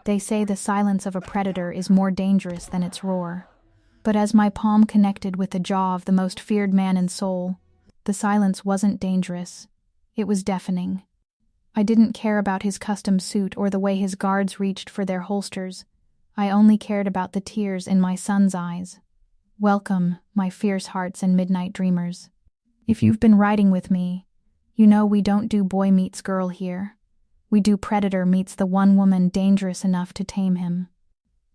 They say the silence of a predator is more dangerous than its roar. But as my palm connected with the jaw of the most feared man in Seoul, the silence wasn't dangerous. It was deafening. I didn't care about his custom suit or the way his guards reached for their holsters. I only cared about the tears in my son's eyes. Welcome, my fierce hearts and midnight dreamers. If you've been riding with me, you know we don't do boy meets girl here. We do predator meets the one woman dangerous enough to tame him.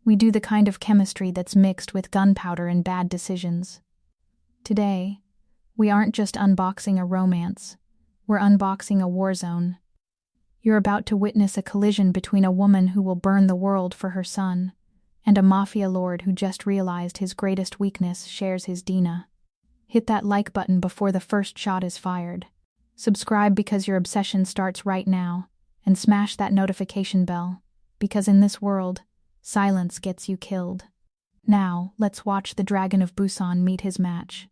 We do the kind of chemistry that's mixed with gunpowder and bad decisions. Today, we aren't just unboxing a romance. We're unboxing a war zone. You're about to witness a collision between a woman who will burn the world for her son and a mafia lord who just realized his greatest weakness shares his Dina. Hit that like button before the first shot is fired. Subscribe because your obsession starts right now, and smash that notification bell, because in this world, silence gets you killed. Now, let's watch the Dragon of Busan meet his match.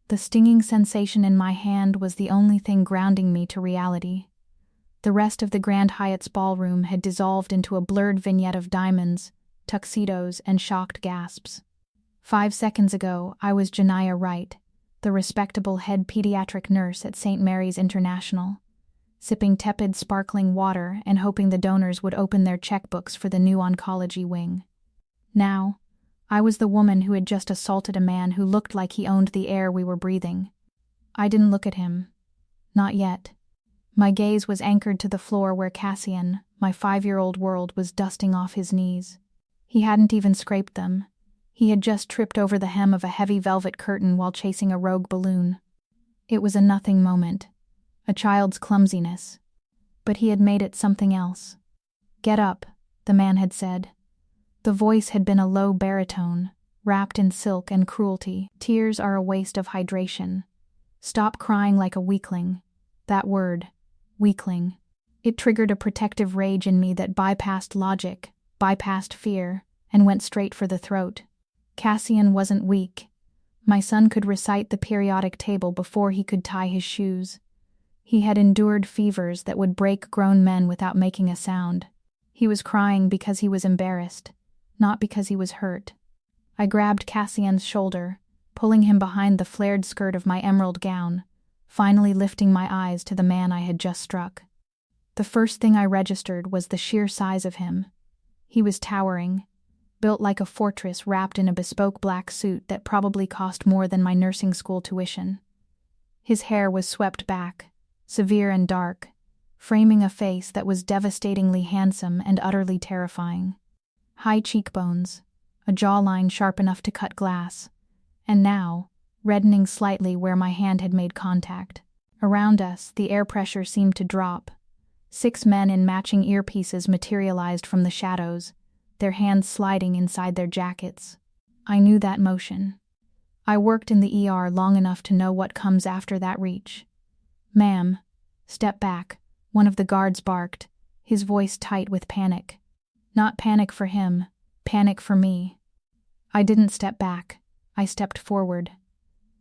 The stinging sensation in my hand was the only thing grounding me to reality. The rest of the Grand Hyatt's ballroom had dissolved into a blurred vignette of diamonds, tuxedos, and shocked gasps. 5 seconds ago, I was Janiyah Wright, the respectable head pediatric nurse at St. Mary's International, sipping tepid, sparkling water and hoping the donors would open their checkbooks for the new oncology wing. Now, I was the woman who had just assaulted a man who looked like he owned the air we were breathing. I didn't look at him. Not yet. My gaze was anchored to the floor where Cassian, my 5-year-old world, was dusting off his knees. He hadn't even scraped them. He had just tripped over the hem of a heavy velvet curtain while chasing a rogue balloon. It was a nothing moment, a child's clumsiness. But he had made it something else. "Get up," the man had said. The voice had been a low baritone, wrapped in silk and cruelty. "Tears are a waste of hydration. Stop crying like a weakling." That word, weakling. It triggered a protective rage in me that bypassed logic, bypassed fear, and went straight for the throat. Cassian wasn't weak. My son could recite the periodic table before he could tie his shoes. He had endured fevers that would break grown men without making a sound. He was crying because he was embarrassed, not because he was hurt. I grabbed Cassian's shoulder, pulling him behind the flared skirt of my emerald gown, finally lifting my eyes to the man I had just struck. The first thing I registered was the sheer size of him. He was towering, built like a fortress wrapped in a bespoke black suit that probably cost more than my nursing school tuition. His hair was swept back, severe and dark, framing a face that was devastatingly handsome and utterly terrifying. High cheekbones, a jawline sharp enough to cut glass, and now, reddening slightly where my hand had made contact. Around us, the air pressure seemed to drop. 6 men in matching earpieces materialized from the shadows, their hands sliding inside their jackets. I knew that motion. I worked in the ER long enough to know what comes after that reach. "Ma'am, step back," one of the guards barked, his voice tight with panic. Not panic for him, panic for me. I didn't step back. I stepped forward.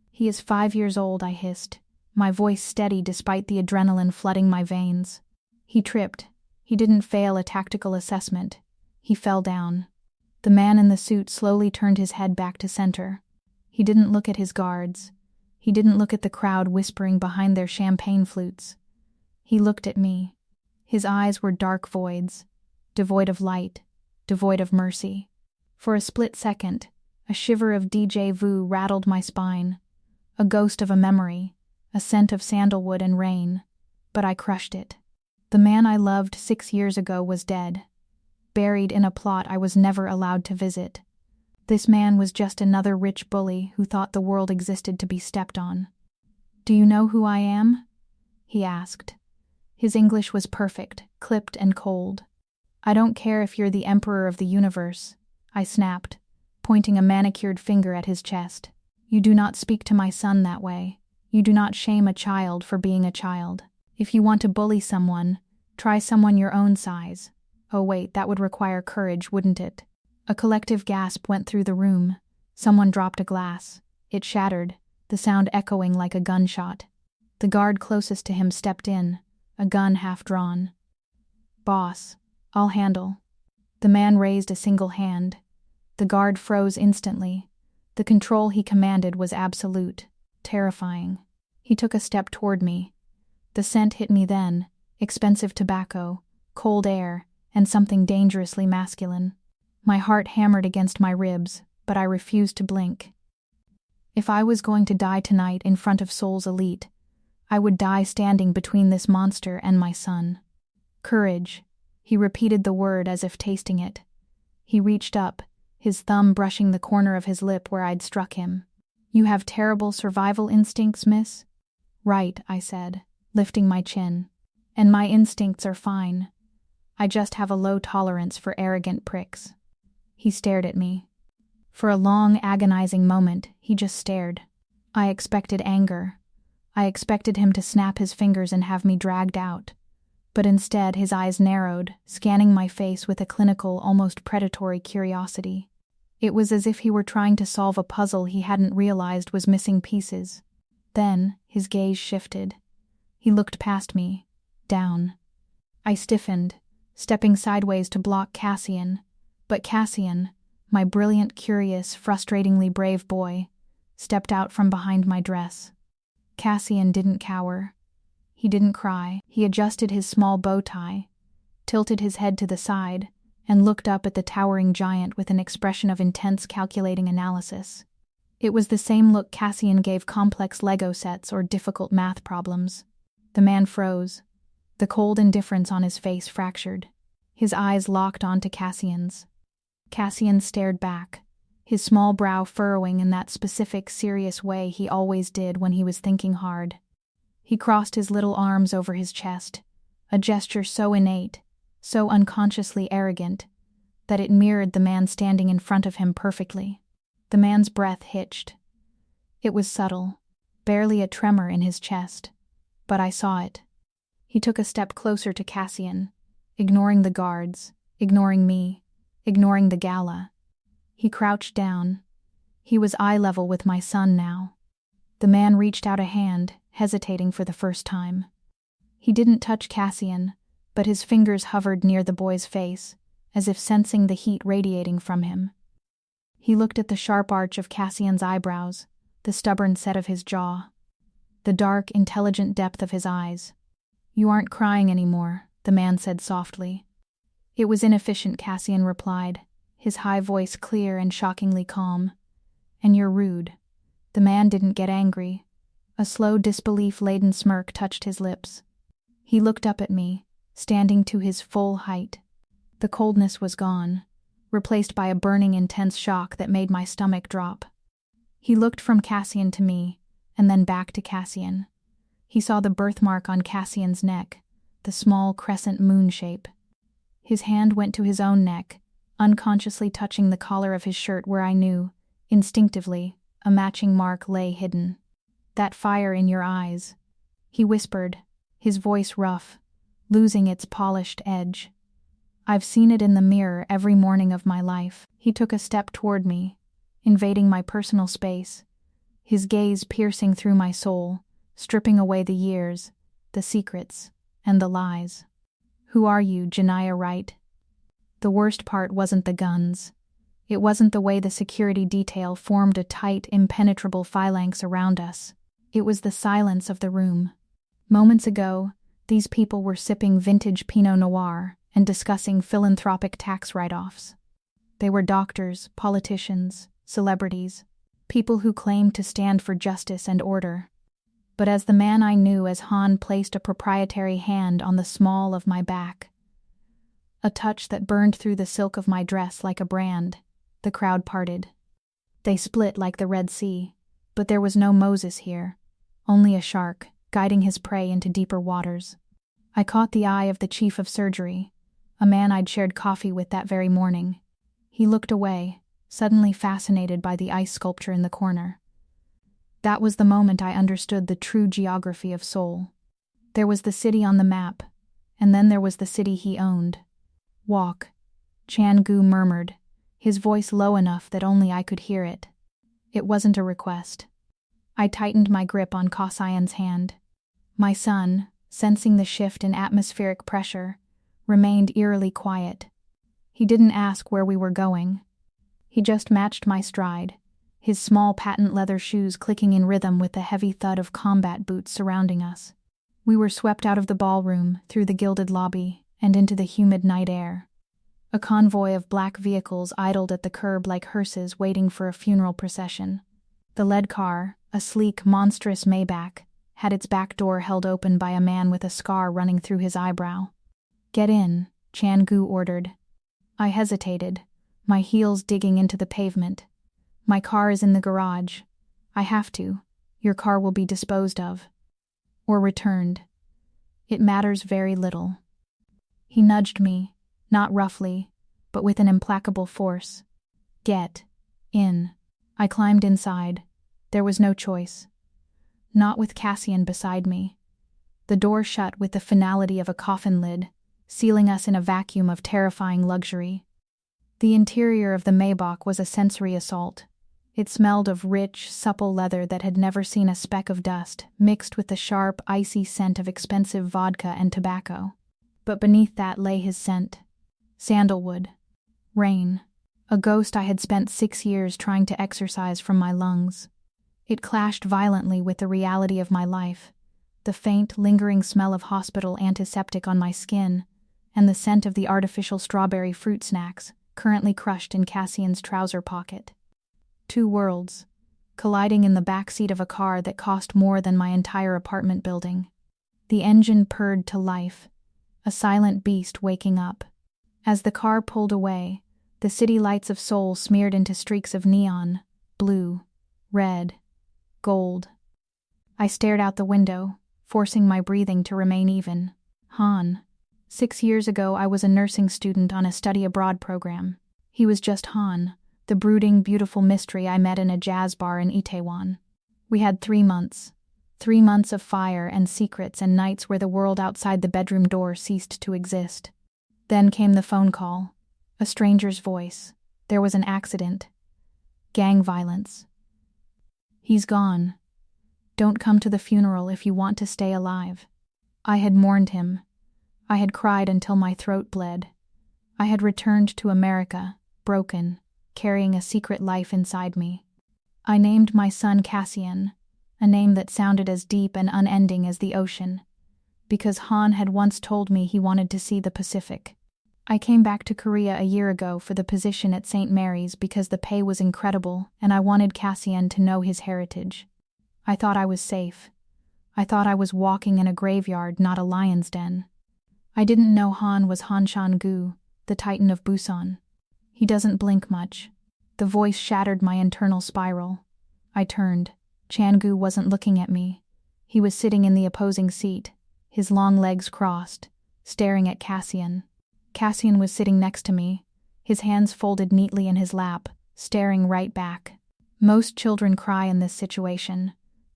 "He is 5 years old," I hissed, my voice steady despite the adrenaline flooding my veins. He tripped. He didn't fail a tactical assessment. He fell down. The man in the suit slowly turned his head back to center. He didn't look at his guards. He didn't look at the crowd whispering behind their champagne flutes. He looked at me. His eyes were dark voids, devoid of light, devoid of mercy. For a split second, a shiver of déjà vu rattled my spine, a ghost of a memory, a scent of sandalwood and rain, but I crushed it. The man I loved 6 years ago was dead, buried in a plot I was never allowed to visit. This man was just another rich bully who thought the world existed to be stepped on. "Do you know who I am?" he asked. His English was perfect, clipped and cold. "I don't care if you're the emperor of the universe," I snapped, pointing a manicured finger at his chest. "You do not speak to my son that way. You do not shame a child for being a child. If you want to bully someone, try someone your own size." Oh wait, that would require courage, wouldn't it? A collective gasp went through the room. Someone dropped a glass. It shattered, the sound echoing like a gunshot. The guard closest to him stepped in, a gun half drawn. "Boss, I'll handle." The man raised a single hand. The guard froze instantly. The control he commanded was absolute, terrifying. He took a step toward me. The scent hit me then, expensive tobacco, cold air, and something dangerously masculine. My heart hammered against my ribs, but I refused to blink. If I was going to die tonight in front of Seoul's elite, I would die standing between this monster and my son. Courage. He repeated the word as if tasting it. He reached up, his thumb brushing the corner of his lip where I'd struck him. You have terrible survival instincts, miss? Right, I said, lifting my chin. And my instincts are fine. I just have a low tolerance for arrogant pricks. He stared at me. For a long, agonizing moment, he just stared. I expected anger. I expected him to snap his fingers and have me dragged out. But instead, his eyes narrowed, scanning my face with a clinical, almost predatory curiosity. It was as if he were trying to solve a puzzle he hadn't realized was missing pieces. Then, his gaze shifted. He looked past me, down. I stiffened, stepping sideways to block Cassian. But Cassian, my brilliant, curious, frustratingly brave boy, stepped out from behind my dress. Cassian didn't cower. He didn't cry. He adjusted his small bow tie, tilted his head to the side, and looked up at the towering giant with an expression of intense calculating analysis. It was the same look Cassian gave complex Lego sets or difficult math problems. The man froze. The cold indifference on his face fractured. His eyes locked onto Cassian's. Cassian stared back, his small brow furrowing in that specific, serious way he always did when he was thinking hard. He crossed his little arms over his chest, a gesture so innate, so unconsciously arrogant, that it mirrored the man standing in front of him perfectly. The man's breath hitched. It was subtle, barely a tremor in his chest, but I saw it. He took a step closer to Cassian, ignoring the guards, ignoring me, ignoring the gala. He crouched down. He was eye level with my son now. The man reached out a hand, hesitating for the first time. He didn't touch Cassian, but his fingers hovered near the boy's face, as if sensing the heat radiating from him. He looked at the sharp arch of Cassian's eyebrows, the stubborn set of his jaw, the dark, intelligent depth of his eyes. You aren't crying anymore, the man said softly. It was inefficient, Cassian replied, his high voice clear and shockingly calm. And you're rude. The man didn't get angry. A slow, disbelief-laden smirk touched his lips. He looked up at me, standing to his full height. The coldness was gone, replaced by a burning, intense shock that made my stomach drop. He looked from Cassian to me, and then back to Cassian. He saw the birthmark on Cassian's neck, the small crescent moon shape. His hand went to his own neck, unconsciously touching the collar of his shirt where I knew, instinctively, a matching mark lay hidden. That fire in your eyes, he whispered, his voice rough, losing its polished edge. I've seen it in the mirror every morning of my life. He took a step toward me, invading my personal space, his gaze piercing through my soul, stripping away the years, the secrets, and the lies. Who are you, Janiyah, right? The worst part wasn't the guns. It wasn't the way the security detail formed a tight, impenetrable phalanx around us. It was the silence of the room. Moments ago, these people were sipping vintage Pinot Noir and discussing philanthropic tax write-offs. They were doctors, politicians, celebrities, people who claimed to stand for justice and order. But as the man I knew as Han placed a proprietary hand on the small of my back, a touch that burned through the silk of my dress like a brand, the crowd parted. They split like the Red Sea, but there was no Moses here, only a shark, guiding his prey into deeper waters. I caught the eye of the chief of surgery, a man I'd shared coffee with that very morning. He looked away, suddenly fascinated by the ice sculpture in the corner. That was the moment I understood the true geography of Seoul. There was the city on the map, and then there was the city he owned. Walk, Chan-goo murmured, his voice low enough that only I could hear it. It wasn't a request. I tightened my grip on Cassian's hand. My son, sensing the shift in atmospheric pressure, remained eerily quiet. He didn't ask where we were going. He just matched my stride, his small patent leather shoes clicking in rhythm with the heavy thud of combat boots surrounding us. We were swept out of the ballroom, through the gilded lobby, and into the humid night air. A convoy of black vehicles idled at the curb like hearses waiting for a funeral procession. The lead car, a sleek, monstrous Maybach, had its back door held open by a man with a scar running through his eyebrow. "Get in," Chan-goo ordered. I hesitated, my heels digging into the pavement. "My car is in the garage. I have to. Your car will be disposed of. Or returned. It matters very little." He nudged me, not roughly, but with an implacable force. "Get in." I climbed inside. There was no choice. Not with Cassian beside me. The door shut with the finality of a coffin lid, sealing us in a vacuum of terrifying luxury. The interior of the Maybach was a sensory assault. It smelled of rich, supple leather that had never seen a speck of dust, mixed with the sharp, icy scent of expensive vodka and tobacco. But beneath that lay his scent. Sandalwood. Rain. A ghost I had spent 6 years trying to exorcise from my lungs. It clashed violently with the reality of my life, the faint, lingering smell of hospital antiseptic on my skin, and the scent of the artificial strawberry fruit snacks, currently crushed in Cassian's trouser pocket. 2 worlds, colliding in the back seat of a car that cost more than my entire apartment building. The engine purred to life, a silent beast waking up. As the car pulled away, the city lights of Seoul smeared into streaks of neon, blue, red, gold. I stared out the window, forcing my breathing to remain even. Han. 6 years ago I was a nursing student on a study abroad program. He was just Han, the brooding, beautiful mystery I met in a jazz bar in Itaewon. We had 3 months. 3 months of fire and secrets and nights where the world outside the bedroom door ceased to exist. Then came the phone call. A stranger's voice. There was an accident. Gang violence. "He's gone. Don't come to the funeral if you want to stay alive." I had mourned him. I had cried until my throat bled. I had returned to America, broken, carrying a secret life inside me. I named my son Cassian, a name that sounded as deep and unending as the ocean, because Han had once told me he wanted to see the Pacific. I came back to Korea a year ago for the position at St. Mary's because the pay was incredible and I wanted Cassian to know his heritage. I thought I was safe. I thought I was walking in a graveyard, not a lion's den. I didn't know Han was Han Chan-goo, the Titan of Busan. He doesn't blink much. The voice shattered my internal spiral. I turned. Chan-goo wasn't looking at me. He was sitting in the opposing seat, his long legs crossed, staring at Cassian. Cassian was sitting next to me, his hands folded neatly in his lap, staring right back. "Most children cry in this situation,"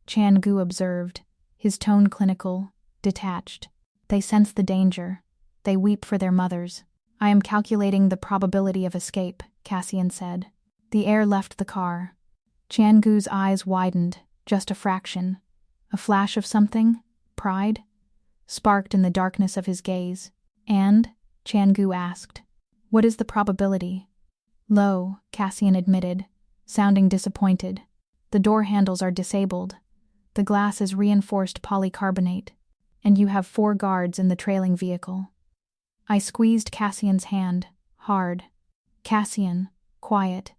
Chan-goo observed, his tone clinical, detached. "They sense the danger. They weep for their mothers." "I am calculating the probability of escape," Cassian said. The air left the car. Chan-goo's eyes widened, just a fraction. A flash of something, pride, sparked in the darkness of his gaze. "And?" Chan-goo asked. "What is the probability?" "Low," Cassian admitted, sounding disappointed. "The door handles are disabled. The glass is reinforced polycarbonate. And you have 4 guards in the trailing vehicle." I squeezed Cassian's hand, hard. "Cassian, quiet.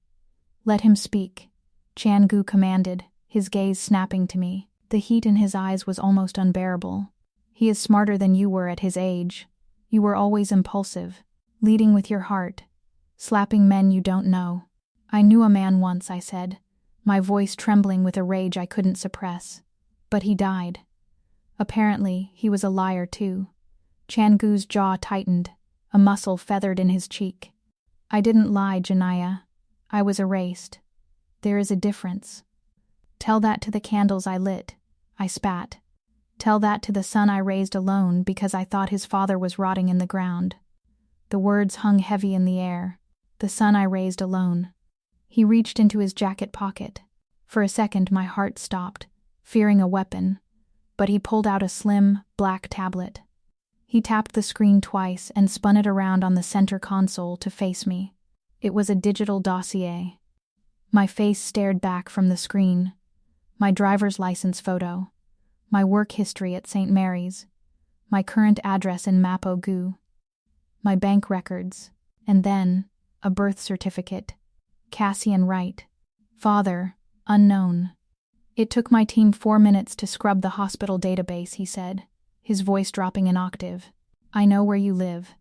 Let him speak," Chan-goo commanded, his gaze snapping to me. The heat in his eyes was almost unbearable. "He is smarter than you were at his age. You were always impulsive, leading with your heart, slapping men you don't know." "I knew a man once," I said, my voice trembling with a rage I couldn't suppress. "But he died. Apparently, he was a liar too." Chan-goo's jaw tightened, a muscle feathered in his cheek. "I didn't lie, Janiyah. I was erased. There is a difference. Tell that to the candles I lit," I spat. "Tell that to the son I raised alone because I thought his father was rotting in the ground." The words hung heavy in the air. The son I raised alone. He reached into his jacket pocket. For a second my heart stopped, fearing a weapon, but he pulled out a slim, black tablet. He tapped the screen twice and spun it around on the center console to face me. It was a digital dossier. My face stared back from the screen. My driver's license photo. My work history at St. Mary's. My current address in Mapo-gu. My bank records. And then, a birth certificate. Cassian Wright. Father, unknown. It took my team 4 minutes to scrub the hospital database, he said, his voice dropping an octave. I know where you live.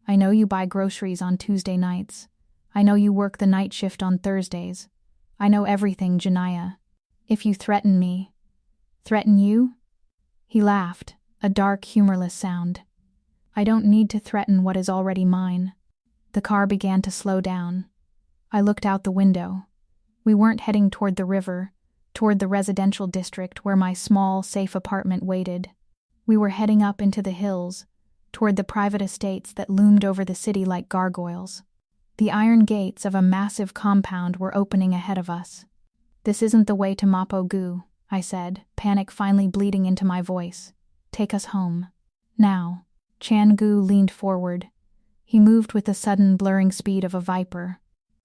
I know you buy groceries on Tuesday nights. I know you work the night shift on Thursdays. I know everything, Janiyah. If you threaten me. Threaten you? He laughed, a dark, humorless sound. I don't need to threaten what is already mine. The car began to slow down. I looked out the window. We weren't heading toward the river, toward the residential district where my small, safe apartment waited. We were heading up into the hills, toward the private estates that loomed over the city like gargoyles. The iron gates of a massive compound were opening ahead of us. This isn't the way to Mapo-gu, I said, panic finally bleeding into my voice. Take us home. Now. Chan-goo leaned forward. He moved with the sudden blurring speed of a viper.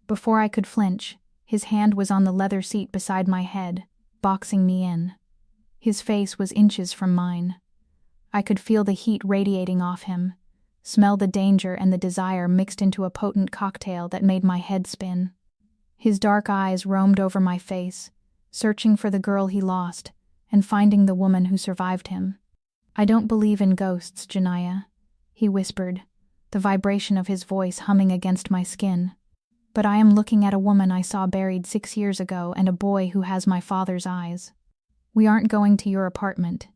Before I could flinch, his hand was on the leather seat beside my head, boxing me in. His face was inches from mine. I could feel the heat radiating off him, smell the danger and the desire mixed into a potent cocktail that made my head spin. His dark eyes roamed over my face, searching for the girl he lost and finding the woman who survived him. I don't believe in ghosts, Janiyah, he whispered, the vibration of his voice humming against my skin. But I am looking at a woman I saw buried 6 years ago and a boy who has my father's eyes. We aren't going to your apartment.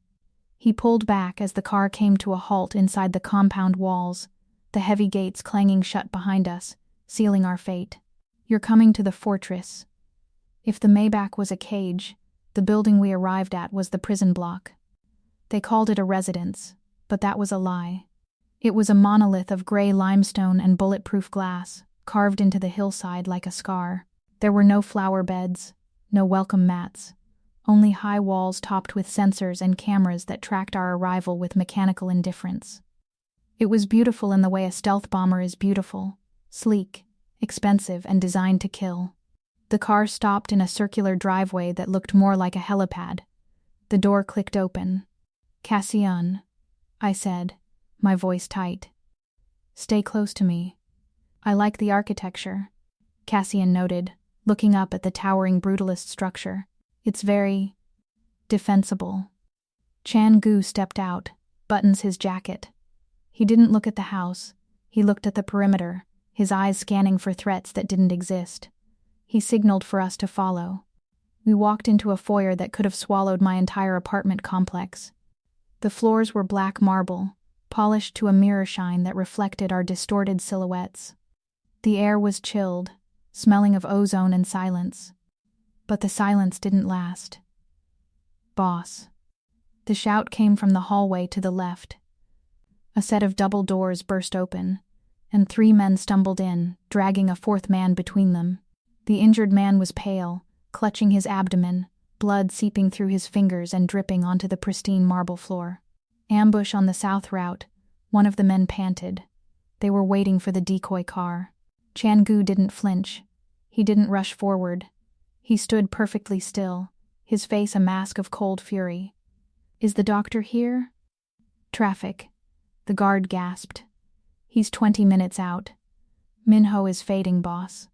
He pulled back as the car came to a halt inside the compound walls, the heavy gates clanging shut behind us, sealing our fate. You're coming to the fortress. If the Maybach was a cage, the building we arrived at was the prison block. They called it a residence, but that was a lie. It was a monolith of gray limestone and bulletproof glass, carved into the hillside like a scar. There were no flower beds, no welcome mats, only high walls topped with sensors and cameras that tracked our arrival with mechanical indifference. It was beautiful in the way a stealth bomber is beautiful, sleek, expensive, and designed to kill. The car stopped in a circular driveway that looked more like a helipad. The door clicked open. Cassian, I said, my voice tight. Stay close to me. I like the architecture, Cassian noted, looking up at the towering brutalist structure. It's very defensible. Chan-goo stepped out, buttons his jacket. He didn't look at the house. He looked at the perimeter, his eyes scanning for threats that didn't exist. He signaled for us to follow. We walked into a foyer that could have swallowed my entire apartment complex. The floors were black marble, polished to a mirror shine that reflected our distorted silhouettes. The air was chilled, smelling of ozone and silence. But the silence didn't last. Boss. The shout came from the hallway to the left. A set of double doors burst open, and 3 men stumbled in, dragging a 4th man between them. The injured man was pale, clutching his abdomen, blood seeping through his fingers and dripping onto the pristine marble floor. Ambush on the south route, one of the men panted. They were waiting for the decoy car. Chan-goo didn't flinch. He didn't rush forward. He stood perfectly still, his face a mask of cold fury. Is the doctor here? Traffic. The guard gasped. He's 20 minutes out. Minho is fading, boss.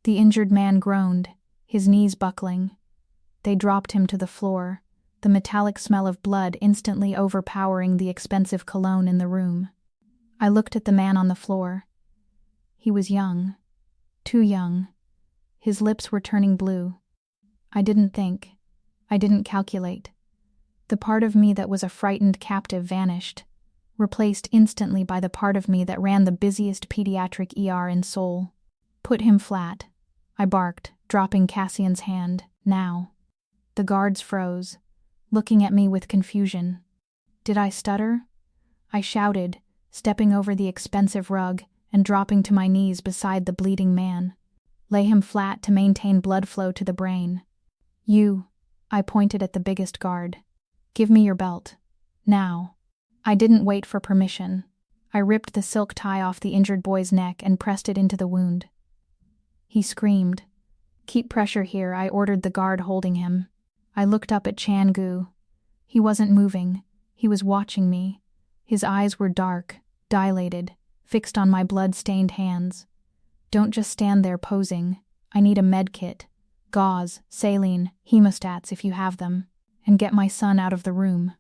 The injured man groaned, his knees buckling. They dropped him to the floor, the metallic smell of blood instantly overpowering the expensive cologne in the room. I looked at the man on the floor. He was young. Too young. His lips were turning blue. I didn't think. I didn't calculate. The part of me that was a frightened captive vanished, replaced instantly by the part of me that ran the busiest pediatric ER in Seoul. Put him flat, I barked, dropping Cassian's hand. Now. The guards froze, looking at me with confusion. Did I stutter? I shouted, stepping over the expensive rug and dropping to my knees beside the bleeding man. Lay him flat to maintain blood flow to the brain. You, I pointed at the biggest guard. Give me your belt. Now. I didn't wait for permission. I ripped the silk tie off the injured boy's neck and pressed it into the wound. He screamed. "Keep pressure here," I ordered the guard holding him. I looked up at Chan-goo. He wasn't moving. He was watching me. His eyes were dark, dilated, fixed on my blood-stained hands. "Don't just stand there posing. I need a med kit. Gauze, saline, hemostats if you have them. And get my son out of the room."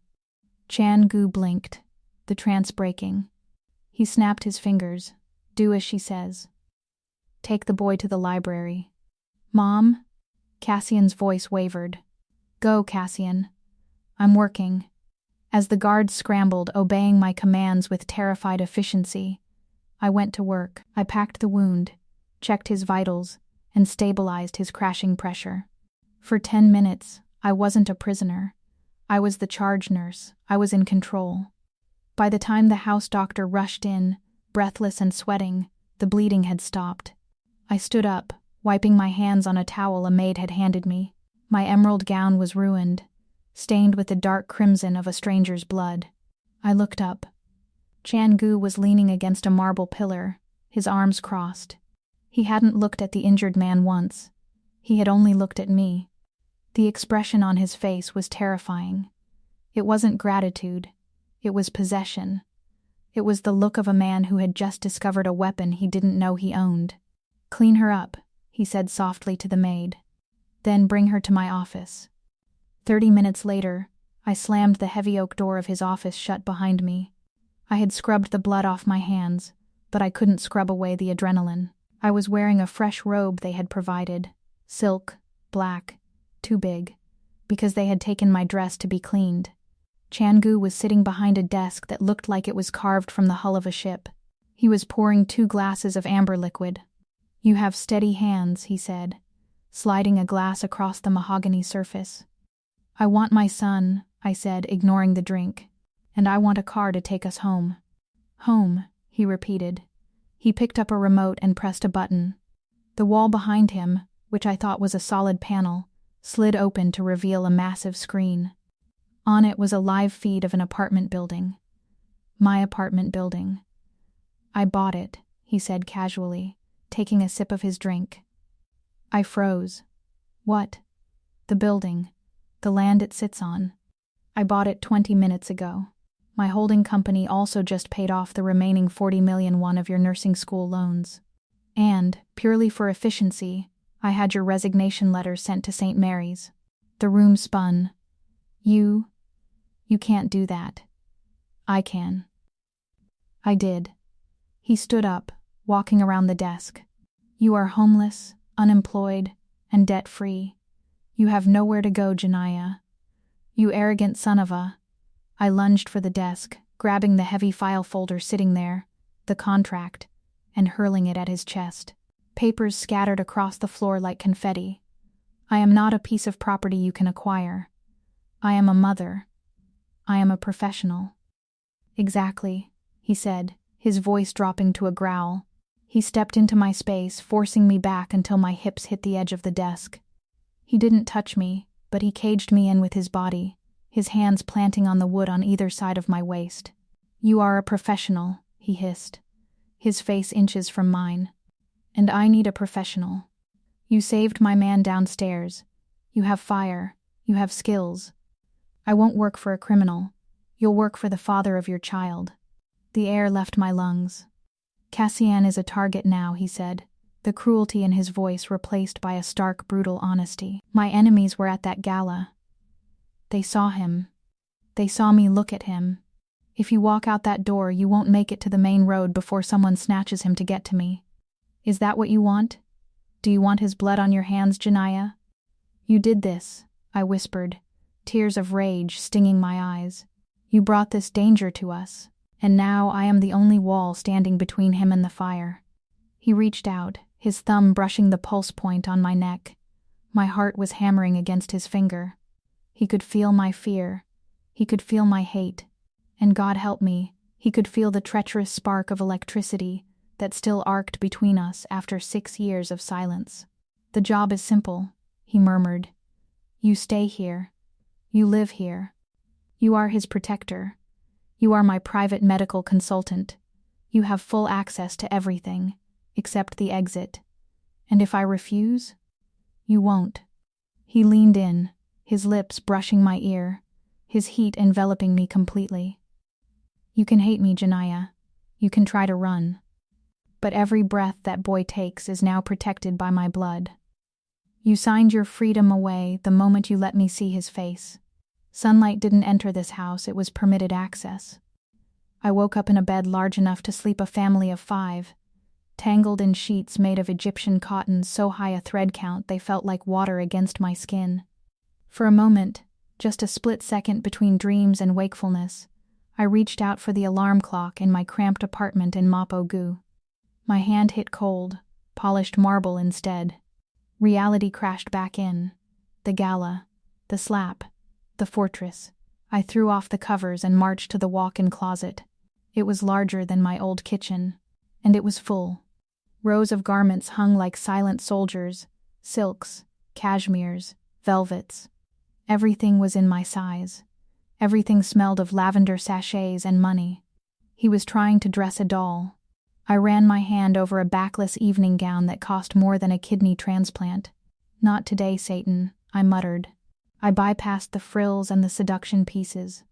Chan-goo blinked, the trance breaking. He snapped his fingers. "Do as she says. Take the boy to the library." "Mom?" Cassian's voice wavered. "Go, Cassian. I'm working." As the guards scrambled, obeying my commands with terrified efficiency, I went to work. I packed the wound, checked his vitals, and stabilized his crashing pressure. For 10 minutes, I wasn't a prisoner. I was the charge nurse. I was in control. By the time the house doctor rushed in, breathless and sweating, the bleeding had stopped. I stood up, wiping my hands on a towel a maid had handed me. My emerald gown was ruined, stained with the dark crimson of a stranger's blood. I looked up. Chan-goo was leaning against a marble pillar, his arms crossed. He hadn't looked at the injured man once. He had only looked at me. The expression on his face was terrifying. It wasn't gratitude. It was possession. It was the look of a man who had just discovered a weapon he didn't know he owned. "Clean her up," he said softly to the maid. "Then bring her to my office." 30 minutes later, I slammed the heavy oak door of his office shut behind me. I had scrubbed the blood off my hands, but I couldn't scrub away the adrenaline. I was wearing a fresh robe they had provided, silk, black, too big, because they had taken my dress to be cleaned. Chan-goo was sitting behind a desk that looked like it was carved from the hull of a ship. He was pouring 2 glasses of amber liquid. "You have steady hands," he said, sliding a glass across the mahogany surface. "I want my son," I said, ignoring the drink, "and I want a car to take us home." "Home," he repeated. He picked up a remote and pressed a button. The wall behind him, which I thought was a solid panel, slid open to reveal a massive screen. On it was a live feed of an apartment building. My apartment building. "I bought it," he said casually, taking a sip of his drink. I froze. "What?" "The building. The land it sits on. I bought it 20 minutes ago. My holding company also just paid off the remaining 40 million won of your nursing school loans. And, purely for efficiency, I had your resignation letter sent to St. Mary's." The room spun. You can't do that." "I can." I did. He stood up, walking around the desk. "You are homeless, unemployed, and debt-free. You have nowhere to go, Janiyah. You arrogant son of a—" I lunged for the desk, grabbing the heavy file folder sitting there, the contract, and hurling it at his chest. Papers scattered across the floor like confetti. "I am not a piece of property you can acquire. I am a mother. I am a professional." "Exactly," he said, his voice dropping to a growl. He stepped into my space, forcing me back until my hips hit the edge of the desk. He didn't touch me, but he caged me in with his body, his hands planting on the wood on either side of my waist. "You are a professional," he hissed, his face inches from mine. "And I need a professional. You saved my man downstairs. You have fire. You have skills. I won't work for a criminal. You'll work for the father of your child." The air left my lungs. "Cassian is a target now," he said, the cruelty in his voice replaced by a stark, brutal honesty. "My enemies were at that gala. They saw him. They saw me look at him. If you walk out that door, you won't make it to the main road before someone snatches him to get to me. Is that what you want? Do you want his blood on your hands, Janiyah?" "You did this," I whispered, tears of rage stinging my eyes. "You brought this danger to us, and now I am the only wall standing between him and the fire." He reached out, his thumb brushing the pulse point on my neck. My heart was hammering against his finger. He could feel my fear. He could feel my hate. And God help me, he could feel the treacherous spark of electricity that still arced between us after 6 years of silence. "The job is simple," he murmured. "You stay here. You live here. You are his protector. You are my private medical consultant. You have full access to everything, except the exit. And if I refuse? You won't." He leaned in, his lips brushing my ear, his heat enveloping me completely. "You can hate me, Janiyah. You can try to run. But every breath that boy takes is now protected by my blood. You signed your freedom away the moment you let me see his face. Sunlight didn't enter this house, it was permitted access. I woke up in a bed large enough to sleep a family of 5, tangled in sheets made of Egyptian cotton so high a thread count they felt like water against my skin. For a moment, just a split second between dreams and wakefulness, I reached out for the alarm clock in my cramped apartment in Mapo-gu. My hand hit cold, polished marble instead. Reality crashed back in. The gala, the slap, the fortress. I threw off the covers and marched to the walk-in closet. It was larger than my old kitchen, and it was full. Rows of garments hung like silent soldiers, silks, cashmeres, velvets. Everything was in my size. Everything smelled of lavender sachets and money. He was trying to dress a doll. I ran my hand over a backless evening gown that cost more than a kidney transplant. "Not today, Satan," I muttered. I bypassed the frills and the seduction pieces.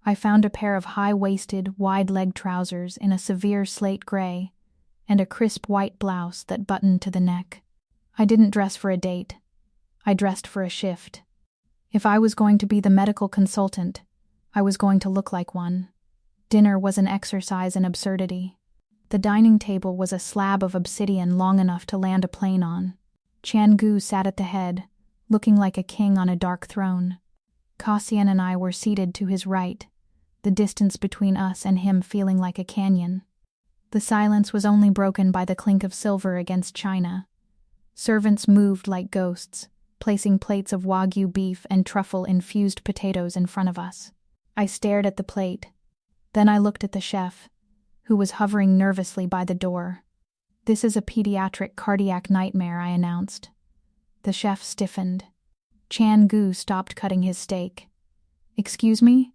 I found a pair of high-waisted, wide-legged trousers in a severe slate gray, and a crisp white blouse that buttoned to the neck. I didn't dress for a date. I dressed for a shift. If I was going to be the medical consultant, I was going to look like one. Dinner was an exercise in absurdity. The dining table was a slab of obsidian long enough to land a plane on. Chan-goo sat at the head, looking like a king on a dark throne. Cassian and I were seated to his right, the distance between us and him feeling like a canyon. The silence was only broken by the clink of silver against china. Servants moved like ghosts, placing plates of Wagyu beef and truffle-infused potatoes in front of us. I stared at the plate. Then I looked at the chef, who was hovering nervously by the door. "This is a pediatric cardiac nightmare," I announced. The chef stiffened. Chan-goo stopped cutting his steak. "Excuse me?"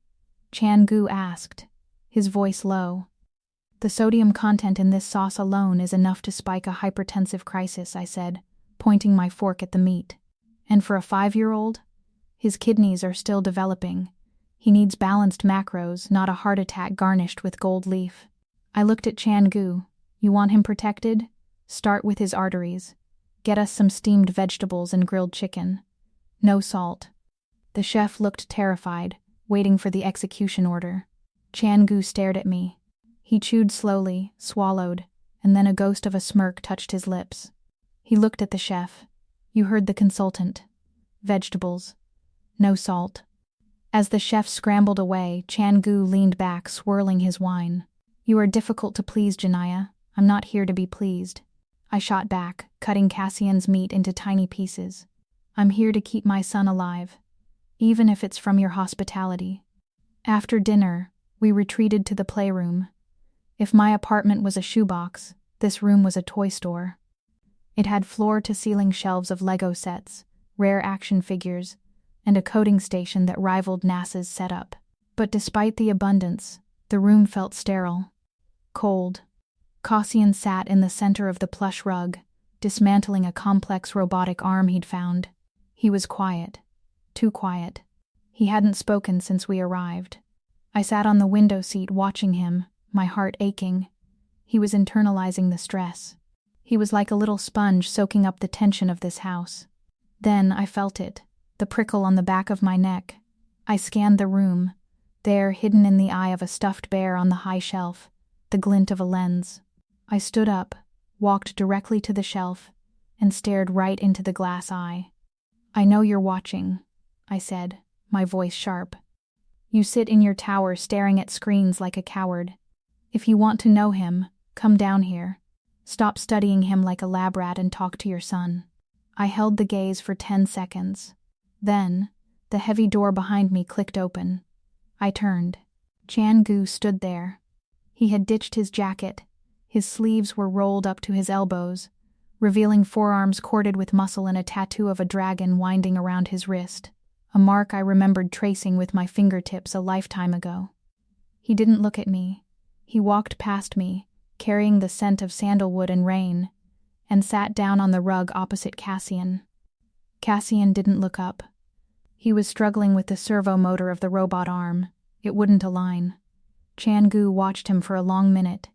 Chan-goo asked, his voice low. "The sodium content in this sauce alone is enough to spike a hypertensive crisis," I said, pointing my fork at the meat. "And for a 5-year-old? His kidneys are still developing. He needs balanced macros, not a heart attack garnished with gold leaf." I looked at Chan-goo. "You want him protected? Start with his arteries. Get us some steamed vegetables and grilled chicken. No salt." The chef looked terrified, waiting for the execution order. Chan-goo stared at me. He chewed slowly, swallowed, and then a ghost of a smirk touched his lips. He looked at the chef. "You heard the consultant. Vegetables. No salt." As the chef scrambled away, Chan-goo leaned back, swirling his wine. "You are difficult to please, Janiyah. I'm not here to be pleased." I shot back, cutting Cassian's meat into tiny pieces. "I'm here to keep my son alive, even if it's from your hospitality." After dinner, we retreated to the playroom. If my apartment was a shoebox, this room was a toy store. It had floor-to-ceiling shelves of Lego sets, rare action figures, and a coding station that rivaled NASA's setup. But despite the abundance, the room felt sterile. Cold. Cassian sat in the center of the plush rug, dismantling a complex robotic arm he'd found. He was quiet. Too quiet. He hadn't spoken since we arrived. I sat on the window seat watching him, my heart aching. He was internalizing the stress. He was like a little sponge soaking up the tension of this house. Then I felt it, the prickle on the back of my neck. I scanned the room, there hidden in the eye of a stuffed bear on the high shelf, the glint of a lens. I stood up, walked directly to the shelf, and stared right into the glass eye. "I know you're watching," I said, my voice sharp. "You sit in your tower staring at screens like a coward. If you want to know him, come down here. Stop studying him like a lab rat and talk to your son." I held the gaze for 10 seconds. Then, the heavy door behind me clicked open. I turned. Chan-goo stood there. He had ditched his jacket. His sleeves were rolled up to his elbows, revealing forearms corded with muscle and a tattoo of a dragon winding around his wrist, a mark I remembered tracing with my fingertips a lifetime ago. He didn't look at me. He walked past me, carrying the scent of sandalwood and rain, and sat down on the rug opposite Cassian. Cassian didn't look up. He was struggling with the servo motor of the robot arm. It wouldn't align. Chan-goo watched him for a long minute.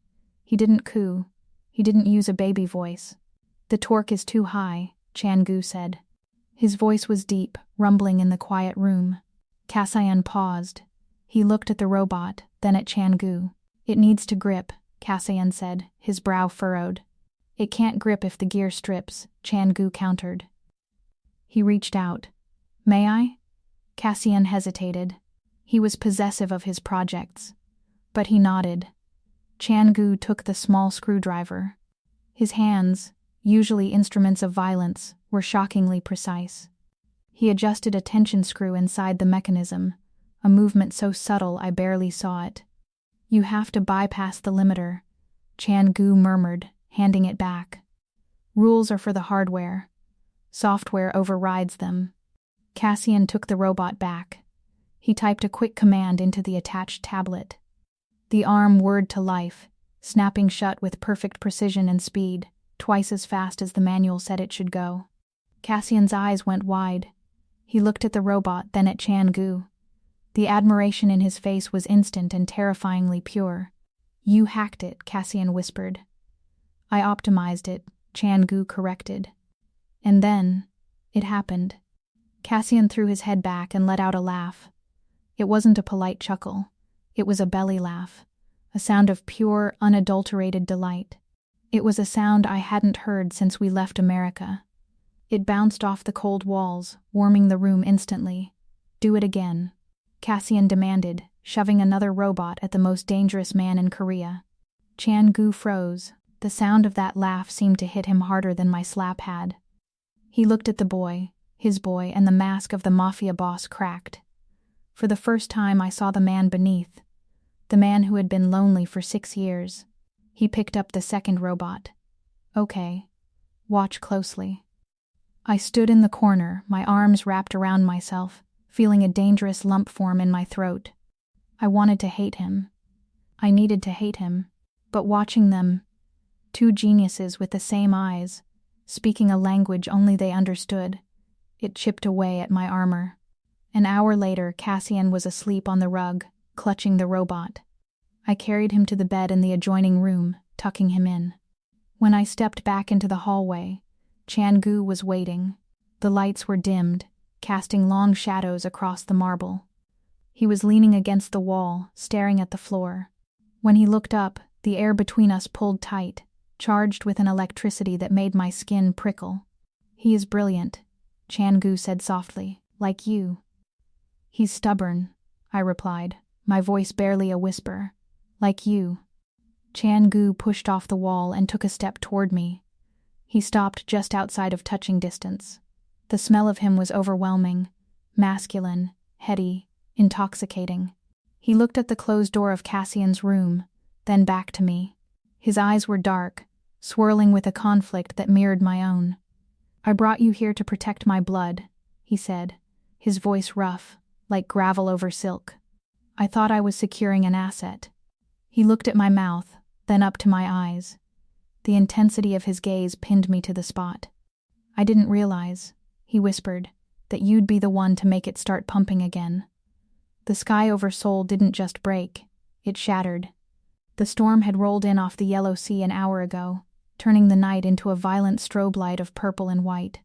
He didn't coo. He didn't use a baby voice. "The torque is too high," Chan-goo said. His voice was deep, rumbling in the quiet room. Cassian paused. He looked at the robot, then at Chan-goo. "It needs to grip," Cassian said, his brow furrowed. "It can't grip if the gear strips," Chan-goo countered. He reached out. "May I?" Cassian hesitated. He was possessive of his projects. But he nodded. Chan-goo took the small screwdriver. His hands, usually instruments of violence, were shockingly precise. He adjusted a tension screw inside the mechanism, a movement so subtle I barely saw it. "You have to bypass the limiter," Chan-goo murmured, handing it back. "Rules are for the hardware. Software overrides them." Cassian took the robot back. He typed a quick command into the attached tablet. The arm whirred to life, snapping shut with perfect precision and speed, twice as fast as the manual said it should go. Cassian's eyes went wide. He looked at the robot, then at Chan-goo. The admiration in his face was instant and terrifyingly pure. "You hacked it," Cassian whispered. "I optimized it," Chan-goo corrected. And then, it happened. Cassian threw his head back and let out a laugh. It wasn't a polite chuckle. It was a belly laugh, a sound of pure, unadulterated delight. It was a sound I hadn't heard since we left America. It bounced off the cold walls, warming the room instantly. "Do it again," Cassian demanded, shoving another robot at the most dangerous man in Korea. Chan-goo froze. The sound of that laugh seemed to hit him harder than my slap had. He looked at the boy, his boy, and the mask of the mafia boss cracked. For the first time I saw the man beneath, the man who had been lonely for 6 years. He picked up the second robot. "Okay. Watch closely." I stood in the corner, my arms wrapped around myself, feeling a dangerous lump form in my throat. I wanted to hate him. I needed to hate him. But watching them, two geniuses with the same eyes, speaking a language only they understood, it chipped away at my armor. An hour later, Cassian was asleep on the rug, clutching the robot. I carried him to the bed in the adjoining room, tucking him in. When I stepped back into the hallway, Chan-goo was waiting. The lights were dimmed, casting long shadows across the marble. He was leaning against the wall, staring at the floor. When he looked up, the air between us pulled tight, charged with an electricity that made my skin prickle. "He is brilliant," Chan-goo said softly, "like you." "He's stubborn," I replied, my voice barely a whisper. "Like you." Chan-goo pushed off the wall and took a step toward me. He stopped just outside of touching distance. The smell of him was overwhelming, masculine, heady, intoxicating. He looked at the closed door of Cassian's room, then back to me. His eyes were dark, swirling with a conflict that mirrored my own. "I brought you here to protect my blood," he said, his voice rough, like gravel over silk. I thought I was securing an asset. He looked at my mouth, then up to my eyes. The intensity of his gaze pinned me to the spot. "I didn't realize," he whispered, "that you'd be the one to make it start pumping again." The sky over Seoul didn't just break, it shattered. The storm had rolled in off the Yellow Sea an hour ago, turning the night into a violent strobe light of purple and white.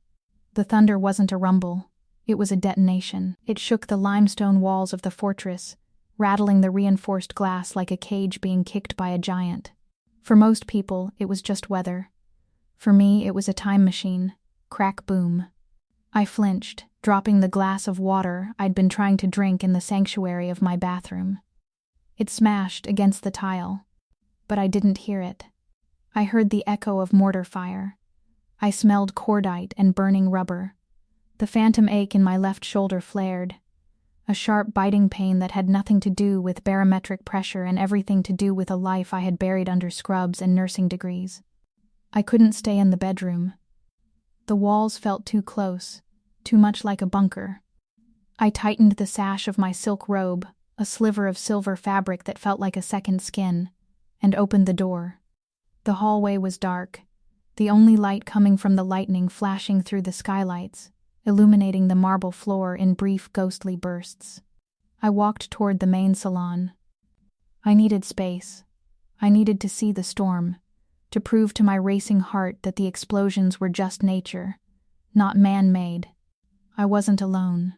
The thunder wasn't a rumble, it was a detonation. It shook the limestone walls of the fortress, rattling the reinforced glass like a cage being kicked by a giant. For most people, it was just weather. For me, it was a time machine. Crack boom. I flinched, dropping the glass of water I'd been trying to drink in the sanctuary of my bathroom. It smashed against the tile, but I didn't hear it. I heard the echo of mortar fire. I smelled cordite and burning rubber. The phantom ache in my left shoulder flared, a sharp biting pain that had nothing to do with barometric pressure and everything to do with a life I had buried under scrubs and nursing degrees. I couldn't stay in the bedroom. The walls felt too close, too much like a bunker. I tightened the sash of my silk robe, a sliver of silver fabric that felt like a second skin, and opened the door. The hallway was dark, the only light coming from the lightning flashing through the skylights, illuminating the marble floor in brief ghostly bursts. I walked toward the main salon. I needed space. I needed to see the storm, to prove to my racing heart that the explosions were just nature, not man-made. I wasn't alone.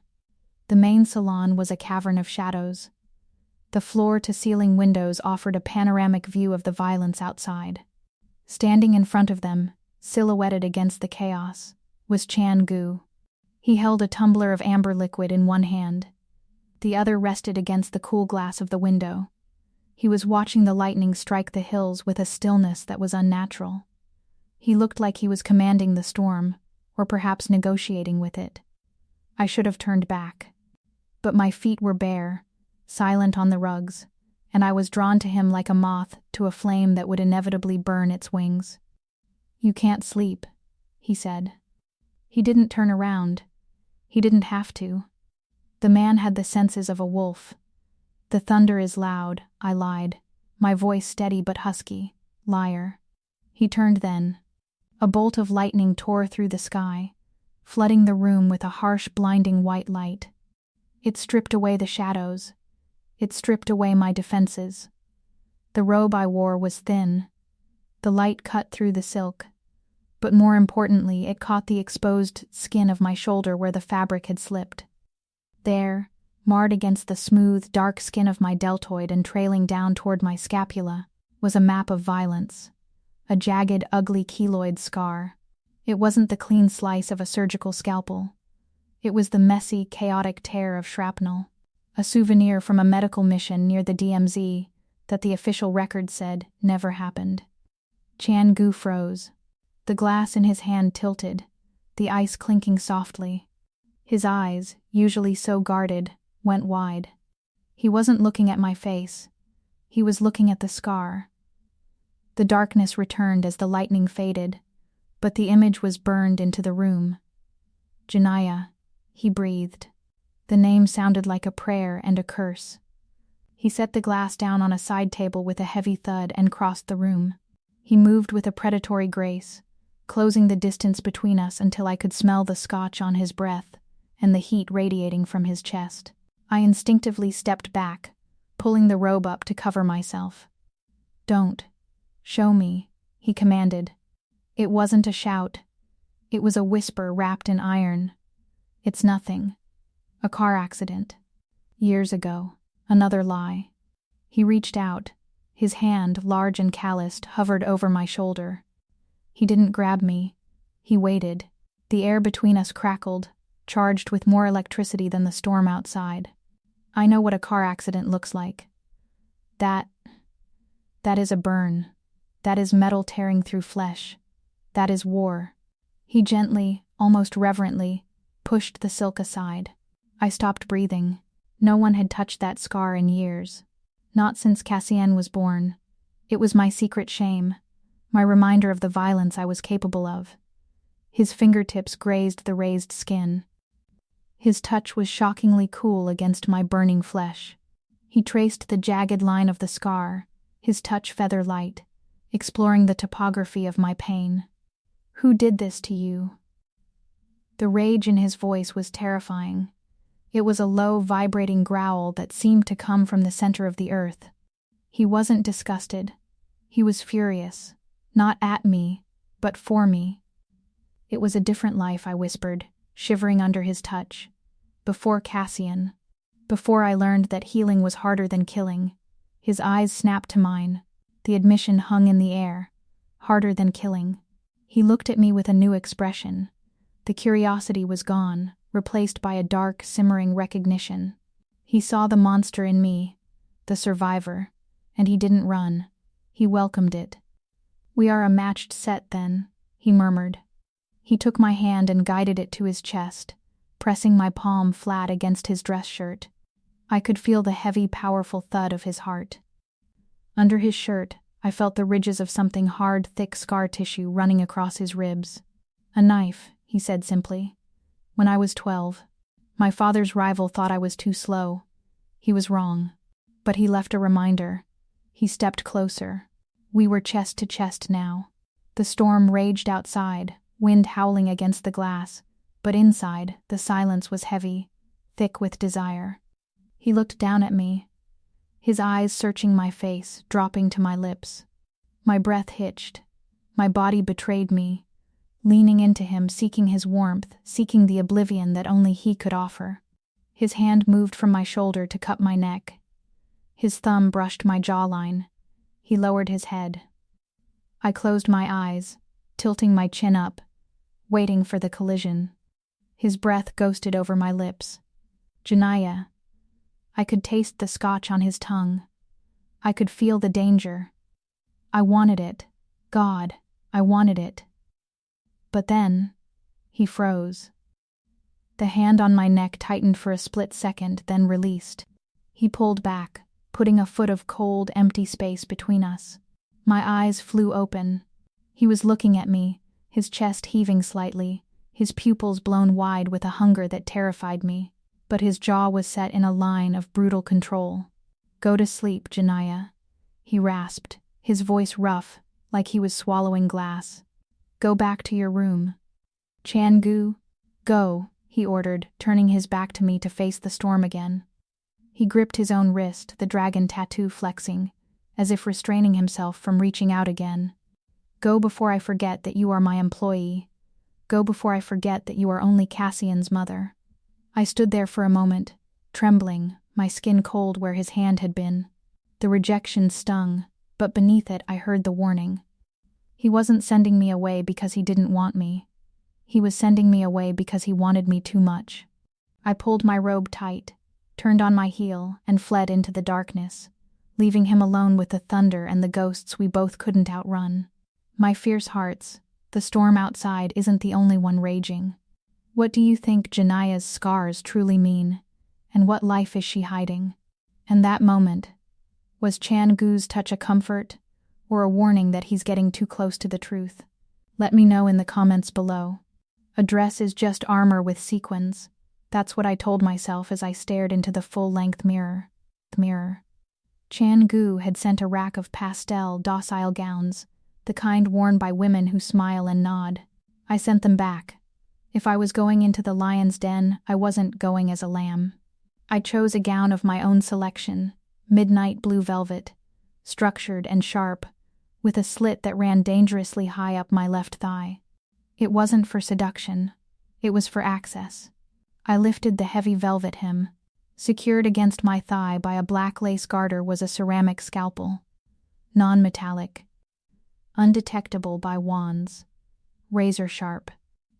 The main salon was a cavern of shadows. The floor-to-ceiling windows offered a panoramic view of the violence outside. Standing in front of them, silhouetted against the chaos, was Chan-goo. He held a tumbler of amber liquid in one hand. The other rested against the cool glass of the window. He was watching the lightning strike the hills with a stillness that was unnatural. He looked like he was commanding the storm, or perhaps negotiating with it. I should have turned back. But my feet were bare, silent on the rugs, and I was drawn to him like a moth to a flame that would inevitably burn its wings. "You can't sleep," he said. He didn't turn around. He didn't have to. The man had the senses of a wolf. "The thunder is loud," I lied, my voice steady but husky. Liar. He turned then. A bolt of lightning tore through the sky, flooding the room with a harsh, blinding white light. It stripped away the shadows. It stripped away my defenses. The robe I wore was thin. The light cut through the silk, but more importantly, it caught the exposed skin of my shoulder where the fabric had slipped. There, marred against the smooth, dark skin of my deltoid and trailing down toward my scapula, was a map of violence, a jagged, ugly keloid scar. It wasn't the clean slice of a surgical scalpel. It was the messy, chaotic tear of shrapnel, a souvenir from a medical mission near the DMZ that the official record said never happened. Chan-goo froze. The glass in his hand tilted, the ice clinking softly. His eyes, usually so guarded, went wide. He wasn't looking at my face. He was looking at the scar. The darkness returned as the lightning faded, but the image was burned into the room. "Janiyah," he breathed. The name sounded like a prayer and a curse. He set the glass down on a side table with a heavy thud and crossed the room. He moved with a predatory grace, closing the distance between us until I could smell the scotch on his breath and the heat radiating from his chest. I instinctively stepped back, pulling the robe up to cover myself. "Don't. Show me," he commanded. It wasn't a shout. It was a whisper wrapped in iron. "It's nothing. A car accident. Years ago." Another lie. He reached out. His hand, large and calloused, hovered over my shoulder. He didn't grab me. He waited. The air between us crackled, charged with more electricity than the storm outside. I know what a car accident looks like. That is a burn. That is metal tearing through flesh. That is war. He gently, almost reverently, pushed the silk aside. I stopped breathing. No one had touched that scar in years. Not since Cassian was born. It was my secret shame, my reminder of the violence I was capable of. His fingertips grazed the raised skin. His touch was shockingly cool against my burning flesh. He traced the jagged line of the scar, his touch feather light, exploring the topography of my pain. "Who did this to you?" The rage in his voice was terrifying. It was a low, vibrating growl that seemed to come from the center of the earth. He wasn't disgusted. He was furious, not at me, but for me. "It was a different life," I whispered, shivering under his touch. "Before Cassian. Before I learned that healing was harder than killing." His eyes snapped to mine. The admission hung in the air. Harder than killing. He looked at me with a new expression. The curiosity was gone, replaced by a dark, simmering recognition. He saw the monster in me, the survivor, and he didn't run. He welcomed it. "We are a matched set, then," he murmured. He took my hand and guided it to his chest, pressing my palm flat against his dress shirt. I could feel the heavy, powerful thud of his heart. Under his shirt, I felt the ridges of something hard, thick scar tissue running across his ribs. "A knife," he said simply. "When I was 12. My father's rival thought I was too slow. He was wrong. But he left a reminder." He stepped closer. We were chest to chest now. The storm raged outside, wind howling against the glass, but inside, the silence was heavy, thick with desire. He looked down at me, his eyes searching my face, dropping to my lips. My breath hitched. My body betrayed me, leaning into him, seeking his warmth, seeking the oblivion that only he could offer. His hand moved from my shoulder to cup my neck. His thumb brushed my jawline. He lowered his head. I closed my eyes, tilting my chin up, waiting for the collision. His breath ghosted over my lips. Janiyah. I could taste the scotch on his tongue. I could feel the danger. I wanted it. God, I wanted it. But then, he froze. The hand on my neck tightened for a split second, then released. He pulled back, putting a foot of cold, empty space between us. My eyes flew open. He was looking at me, his chest heaving slightly, his pupils blown wide with a hunger that terrified me, but his jaw was set in a line of brutal control. "Go to sleep, Janiyah," he rasped, his voice rough, like he was swallowing glass. "Go back to your room." "Chan-goo, go," he ordered, turning his back to me to face the storm again. He gripped his own wrist, the dragon tattoo flexing, as if restraining himself from reaching out again. "Go before I forget that you are my employee. Go before I forget that you are only Cassian's mother." I stood there for a moment, trembling, my skin cold where his hand had been. The rejection stung, but beneath it I heard the warning. He wasn't sending me away because he didn't want me. He was sending me away because he wanted me too much. I pulled my robe tight, turned on my heel, and fled into the darkness, leaving him alone with the thunder and the ghosts we both couldn't outrun. My fierce hearts, the storm outside isn't the only one raging. What do you think Janiyah's scars truly mean? And what life is she hiding? And that moment, was Chan-goo's touch a comfort, or a warning that he's getting too close to the truth? Let me know in the comments below. A dress is just armor with sequins. That's what I told myself as I stared into the full-length mirror. Chan-goo had sent a rack of pastel, docile gowns, the kind worn by women who smile and nod. I sent them back. If I was going into the lion's den, I wasn't going as a lamb. I chose a gown of my own selection, midnight blue velvet, structured and sharp, with a slit that ran dangerously high up my left thigh. It wasn't for seduction. It was for access. I lifted the heavy velvet hem. Secured against my thigh by a black lace garter was a ceramic scalpel. Non-metallic. Undetectable by wands. Razor sharp.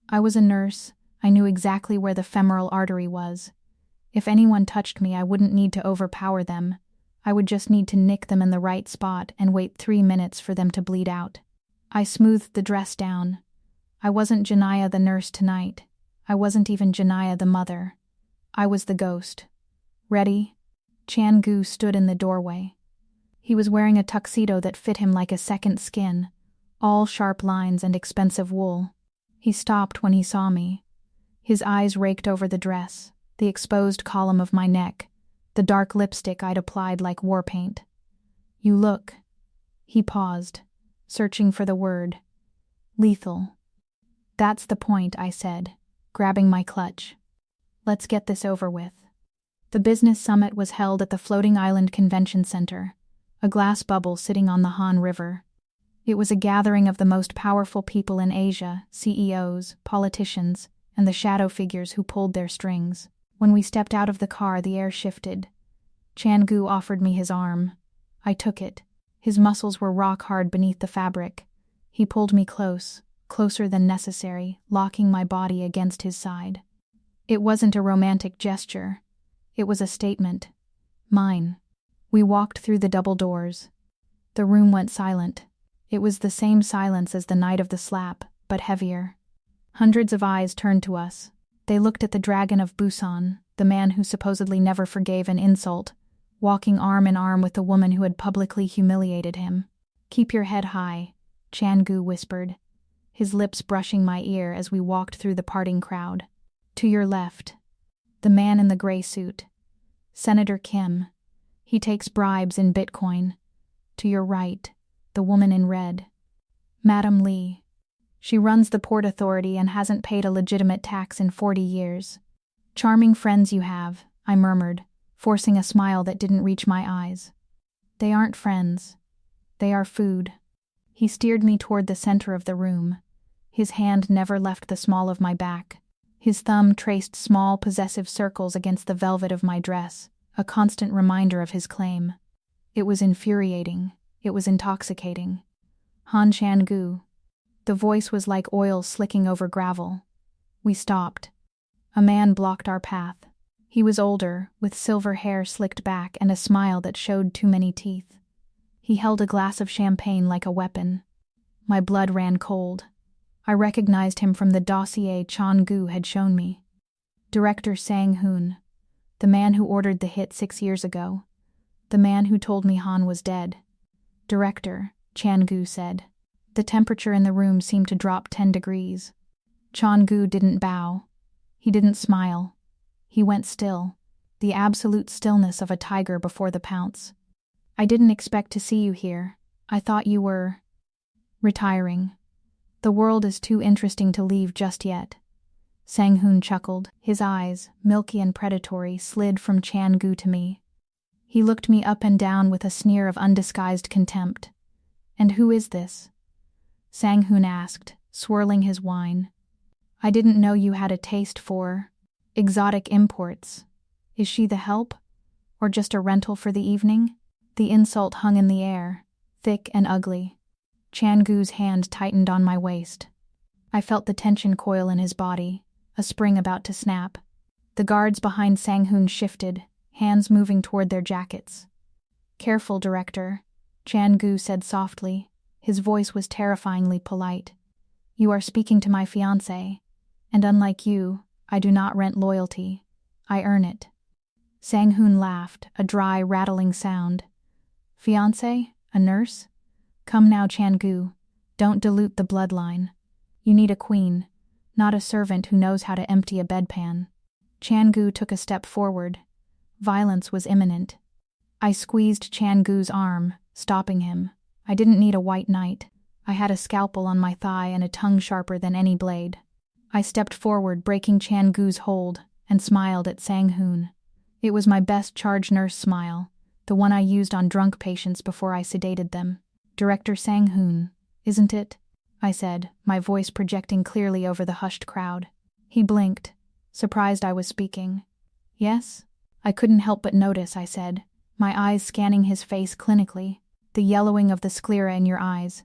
I was a nurse. I knew exactly where the femoral artery was. If anyone touched me, I wouldn't need to overpower them. I would just need to nick them in the right spot and wait 3 minutes for them to bleed out. I smoothed the dress down. I wasn't Janiyah the nurse tonight. I wasn't even Janiyah the mother. I was the ghost. Ready? Chan-goo stood in the doorway. He was wearing a tuxedo that fit him like a second skin, all sharp lines and expensive wool. He stopped when he saw me. His eyes raked over the dress, the exposed column of my neck, the dark lipstick I'd applied like war paint. "You look." He paused, searching for the word. "Lethal." "That's the point," I said, grabbing my clutch. "Let's get this over with." The business summit was held at the Floating Island Convention Center, a glass bubble sitting on the Han River. It was a gathering of the most powerful people in Asia, CEOs, politicians, and the shadow figures who pulled their strings. When we stepped out of the car, the air shifted. Chan-goo offered me his arm. I took it. His muscles were rock hard beneath the fabric. He pulled me close, closer than necessary, locking my body against his side. It wasn't a romantic gesture. It was a statement. Mine. We walked through the double doors. The room went silent. It was the same silence as the night of the slap, but heavier. Hundreds of eyes turned to us. They looked at the dragon of Busan, the man who supposedly never forgave an insult, walking arm in arm with the woman who had publicly humiliated him. "Keep your head high," Chan-goo whispered, his lips brushing my ear as we walked through the parting crowd. "To your left, the man in the gray suit. Senator Kim. He takes bribes in Bitcoin. To your right, the woman in red. Madam Lee. She runs the Port Authority and hasn't paid a legitimate tax in 40 years. Charming friends you have, I murmured, forcing a smile that didn't reach my eyes. They aren't friends. They are food. He steered me toward the center of the room. His hand never left the small of my back. His thumb traced small, possessive circles against the velvet of my dress, a constant reminder of his claim. It was infuriating. It was intoxicating. Han Chan-goo. The voice was like oil slicking over gravel. We stopped. A man blocked our path. He was older, with silver hair slicked back and a smile that showed too many teeth. He held a glass of champagne like a weapon. My blood ran cold. I recognized him from the dossier Chan-goo had shown me. Director Sang-hoon, the man who ordered the hit 6 years ago. The man who told me Han was dead. Director, Chan-goo said. The temperature in the room seemed to drop 10 degrees. Chan-goo didn't bow. He didn't smile. He went still, the absolute stillness of a tiger before the pounce. I didn't expect to see you here. I thought you were retiring. The world is too interesting to leave just yet. Sang-hoon chuckled. His eyes, milky and predatory, slid from Chan-goo to me. He looked me up and down with a sneer of undisguised contempt. And who is this? Sang-hoon asked, swirling his wine. I didn't know you had a taste for exotic imports. Is she the help? Or just a rental for the evening? The insult hung in the air, thick and ugly. Chan-goo's hand tightened on my waist. I felt the tension coil in his body, a spring about to snap. The guards behind Sang-hoon shifted, hands moving toward their jackets. Careful, Director, Chan-goo said softly. His voice was terrifyingly polite. You are speaking to my fiancé, and unlike you, I do not rent loyalty. I earn it. Sang-hoon laughed, a dry, rattling sound. Fiancé? A nurse? Come now, Chan-goo. Don't dilute the bloodline. You need a queen, not a servant who knows how to empty a bedpan. Chan-goo took a step forward. Violence was imminent. I squeezed Chan-goo's arm, stopping him. I didn't need a white knight. I had a scalpel on my thigh and a tongue sharper than any blade. I stepped forward, breaking Chan-goo's hold, and smiled at Sang-hoon. It was my best charge nurse smile, the one I used on drunk patients before I sedated them. Director Sang-hoon, isn't it? I said, my voice projecting clearly over the hushed crowd. He blinked, surprised I was speaking. Yes? I couldn't help but notice, I said, my eyes scanning his face clinically, the yellowing of the sclera in your eyes,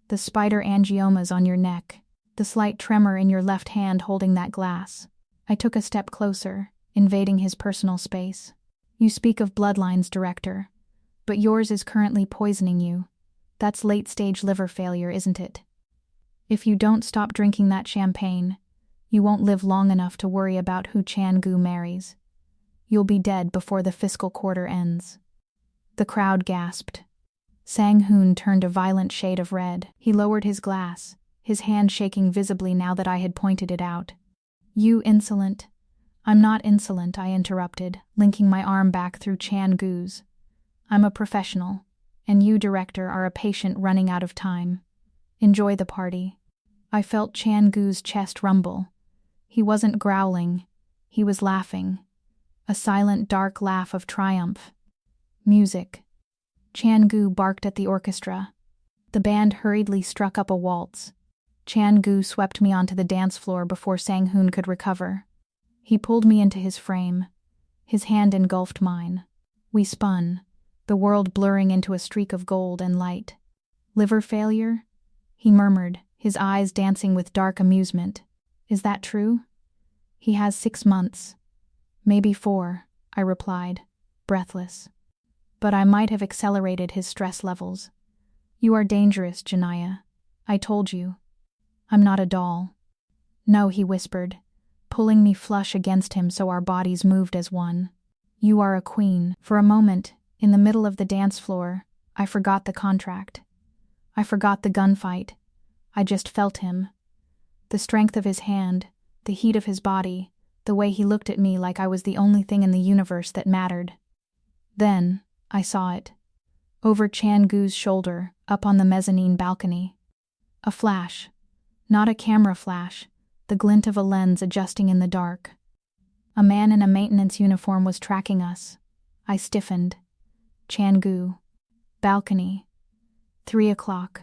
the spider angiomas on your neck, the slight tremor in your left hand holding that glass. I took a step closer, invading his personal space. You speak of bloodlines, Director, but yours is currently poisoning you. That's late-stage liver failure, isn't it? If you don't stop drinking that champagne, you won't live long enough to worry about who Chan-goo marries. You'll be dead before the fiscal quarter ends. The crowd gasped. Sang-hoon turned a violent shade of red. He lowered his glass, his hand shaking visibly now that I had pointed it out. You insolent. I'm not insolent, I interrupted, linking my arm back through Chan-goo's. I'm a professional, and you, Director, are a patient running out of time. Enjoy the party. I felt Chan-goo's chest rumble. He wasn't growling. He was laughing. A silent, dark laugh of triumph. Music. Chan-goo barked at the orchestra. The band hurriedly struck up a waltz. Chan-goo swept me onto the dance floor before Sang-hoon could recover. He pulled me into his frame. His hand engulfed mine. We spun, the world blurring into a streak of gold and light. Liver failure? He murmured, his eyes dancing with dark amusement. Is that true? He has 6 months. Maybe 4, I replied, breathless. But I might have accelerated his stress levels. You are dangerous, Janiyah. I told you. I'm not a doll. No, he whispered, pulling me flush against him so our bodies moved as one. You are a queen. For a moment, in the middle of the dance floor, I forgot the contract. I forgot the gunfight. I just felt him. The strength of his hand, the heat of his body, the way he looked at me like I was the only thing in the universe that mattered. Then, I saw it. over Chan-goo's shoulder, up on the mezzanine balcony. A flash. Not a camera flash, the glint of a lens adjusting in the dark. A man in a maintenance uniform was tracking us. I stiffened. Chan-goo. Balcony. 3 o'clock.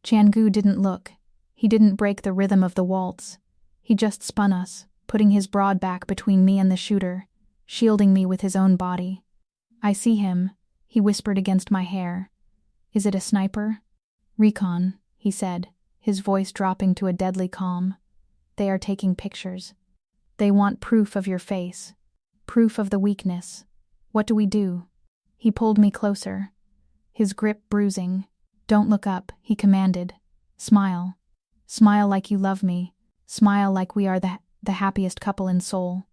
Chan-goo didn't look. He didn't break the rhythm of the waltz. He just spun us, putting his broad back between me and the shooter, shielding me with his own body. I see him, he whispered against my hair. Is it a sniper? Recon, he said, his voice dropping to a deadly calm. They are taking pictures. They want proof of your face. Proof of the weakness. What do we do? He pulled me closer, his grip bruising. Don't look up, he commanded. Smile. Smile like you love me. Smile like we are the happiest couple in Seoul.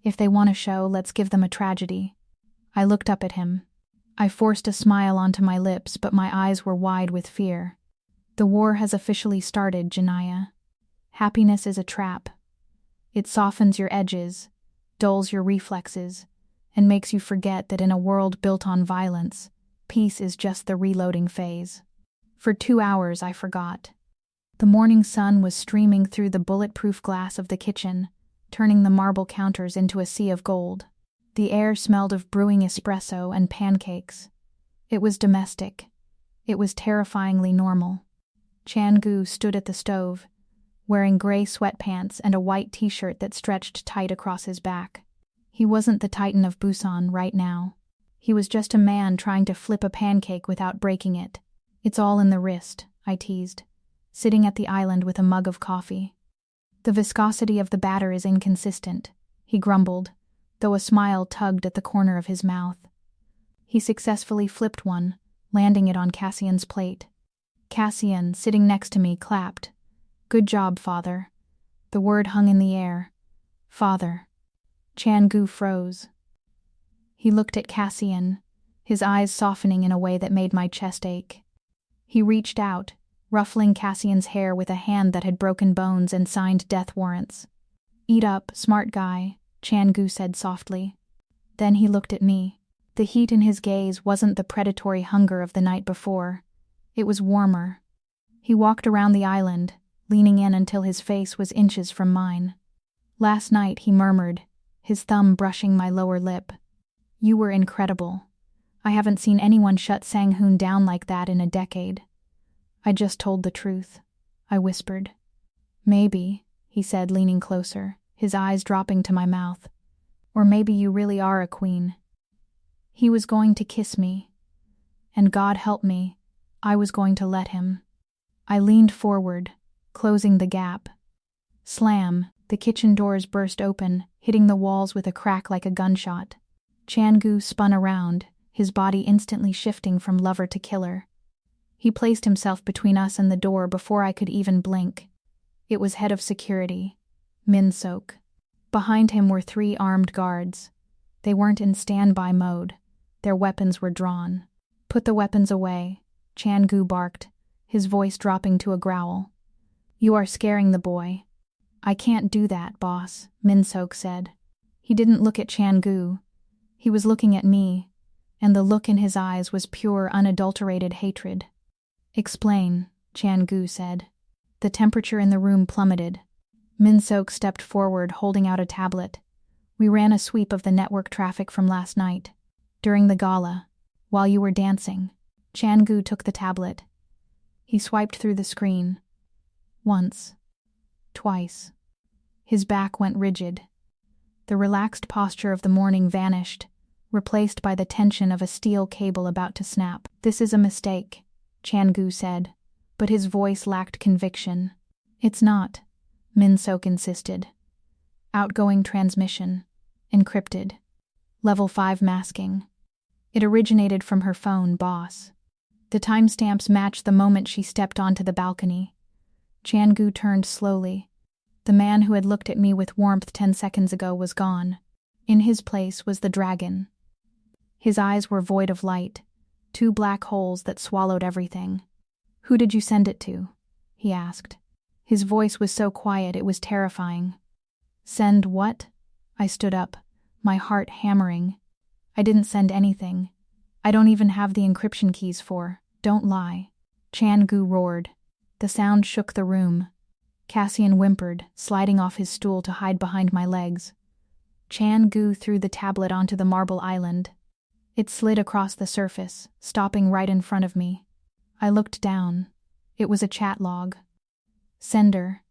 If they want a show, let's give them a tragedy. I looked up at him. I forced a smile onto my lips, but my eyes were wide with fear. The war has officially started, Janiyah. Happiness is a trap. It softens your edges, dulls your reflexes, and makes you forget that in a world built on violence, peace is just the reloading phase. For 2 hours I forgot. The morning sun was streaming through the bulletproof glass of the kitchen, turning the marble counters into a sea of gold. The air smelled of brewing espresso and pancakes. It was domestic. It was terrifyingly normal. Chan-goo stood at the stove, wearing gray sweatpants and a white t-shirt that stretched tight across his back. He wasn't the Titan of Busan right now. He was just a man trying to flip a pancake without breaking it. It's all in the wrist, I teased, sitting at the island with a mug of coffee. The viscosity of the batter is inconsistent, he grumbled, though a smile tugged at the corner of his mouth. He successfully flipped one, landing it on Cassian's plate. Cassian, sitting next to me, clapped. Good job, father. The word hung in the air. Father. Chan-goo froze. He looked at Cassian, his eyes softening in a way that made my chest ache. He reached out, ruffling Cassian's hair with a hand that had broken bones and signed death warrants. Eat up, smart guy, Chan-goo said softly. Then he looked at me. The heat in his gaze wasn't the predatory hunger of the night before. It was warmer. He walked around the island, leaning in until his face was inches from mine. Last night, he murmured, his thumb brushing my lower lip. You were incredible. I haven't seen anyone shut Sang-hoon down like that in a decade. I just told the truth, I whispered. Maybe, he said, leaning closer, his eyes dropping to my mouth. Or maybe you really are a queen. He was going to kiss me. And God help me, I was going to let him. I leaned forward, closing the gap. Slam, the kitchen doors burst open, hitting the walls with a crack like a gunshot. Chan-goo spun around, his body instantly shifting from lover to killer. He placed himself between us and the door before I could even blink. It was head of security, Min-sok. Behind him were 3 armed guards. They weren't in standby mode. Their weapons were drawn. Put the weapons away, Chan-goo barked, his voice dropping to a growl. You are scaring the boy. I can't do that, boss, Min-sok said. He didn't look at Chan-goo. He was looking at me, and the look in his eyes was pure, unadulterated hatred. Explain, Chan-goo said. The temperature in the room plummeted. Min-sok stepped forward, holding out a tablet. We ran a sweep of the network traffic from last night. During the gala, while you were dancing, Chan-goo took the tablet. He swiped through the screen. Once. Twice. His back went rigid. The relaxed posture of the morning vanished, replaced by the tension of a steel cable about to snap. This is a mistake, Chan-goo said, but his voice lacked conviction. It's not, Min-sok insisted. Outgoing transmission. Encrypted. Level 5 masking. It originated from her phone, boss. The timestamps matched the moment she stepped onto the balcony. Chan-goo turned slowly. The man who had looked at me with warmth 10 seconds ago was gone. In his place was the dragon. His eyes were void of light, 2 black holes that swallowed everything. Who did you send it to? He asked. His voice was so quiet it was terrifying. Send what? I stood up, my heart hammering. I didn't send anything. I don't even have the encryption keys for. Don't lie. Chan-goo roared. The sound shook the room. Cassian whimpered, sliding off his stool to hide behind my legs. Chan-goo threw the tablet onto the marble island. It slid across the surface, stopping right in front of me. I looked down. It was a chat log. Sender: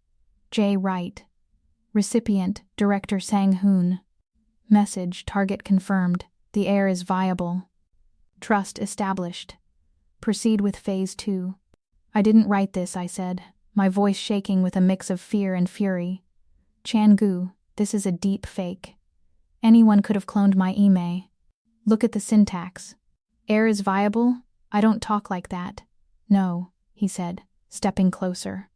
J. Wright. Recipient: Director Sang-hoon. Message: Target confirmed. The heir is viable. Trust established. Proceed with Phase 2. I didn't write this, I said, my voice shaking with a mix of fear and fury. Chan-goo, this is a deep fake. Anyone could have cloned my email. Look at the syntax. Heir is viable? I don't talk like that. No, he said, stepping closer.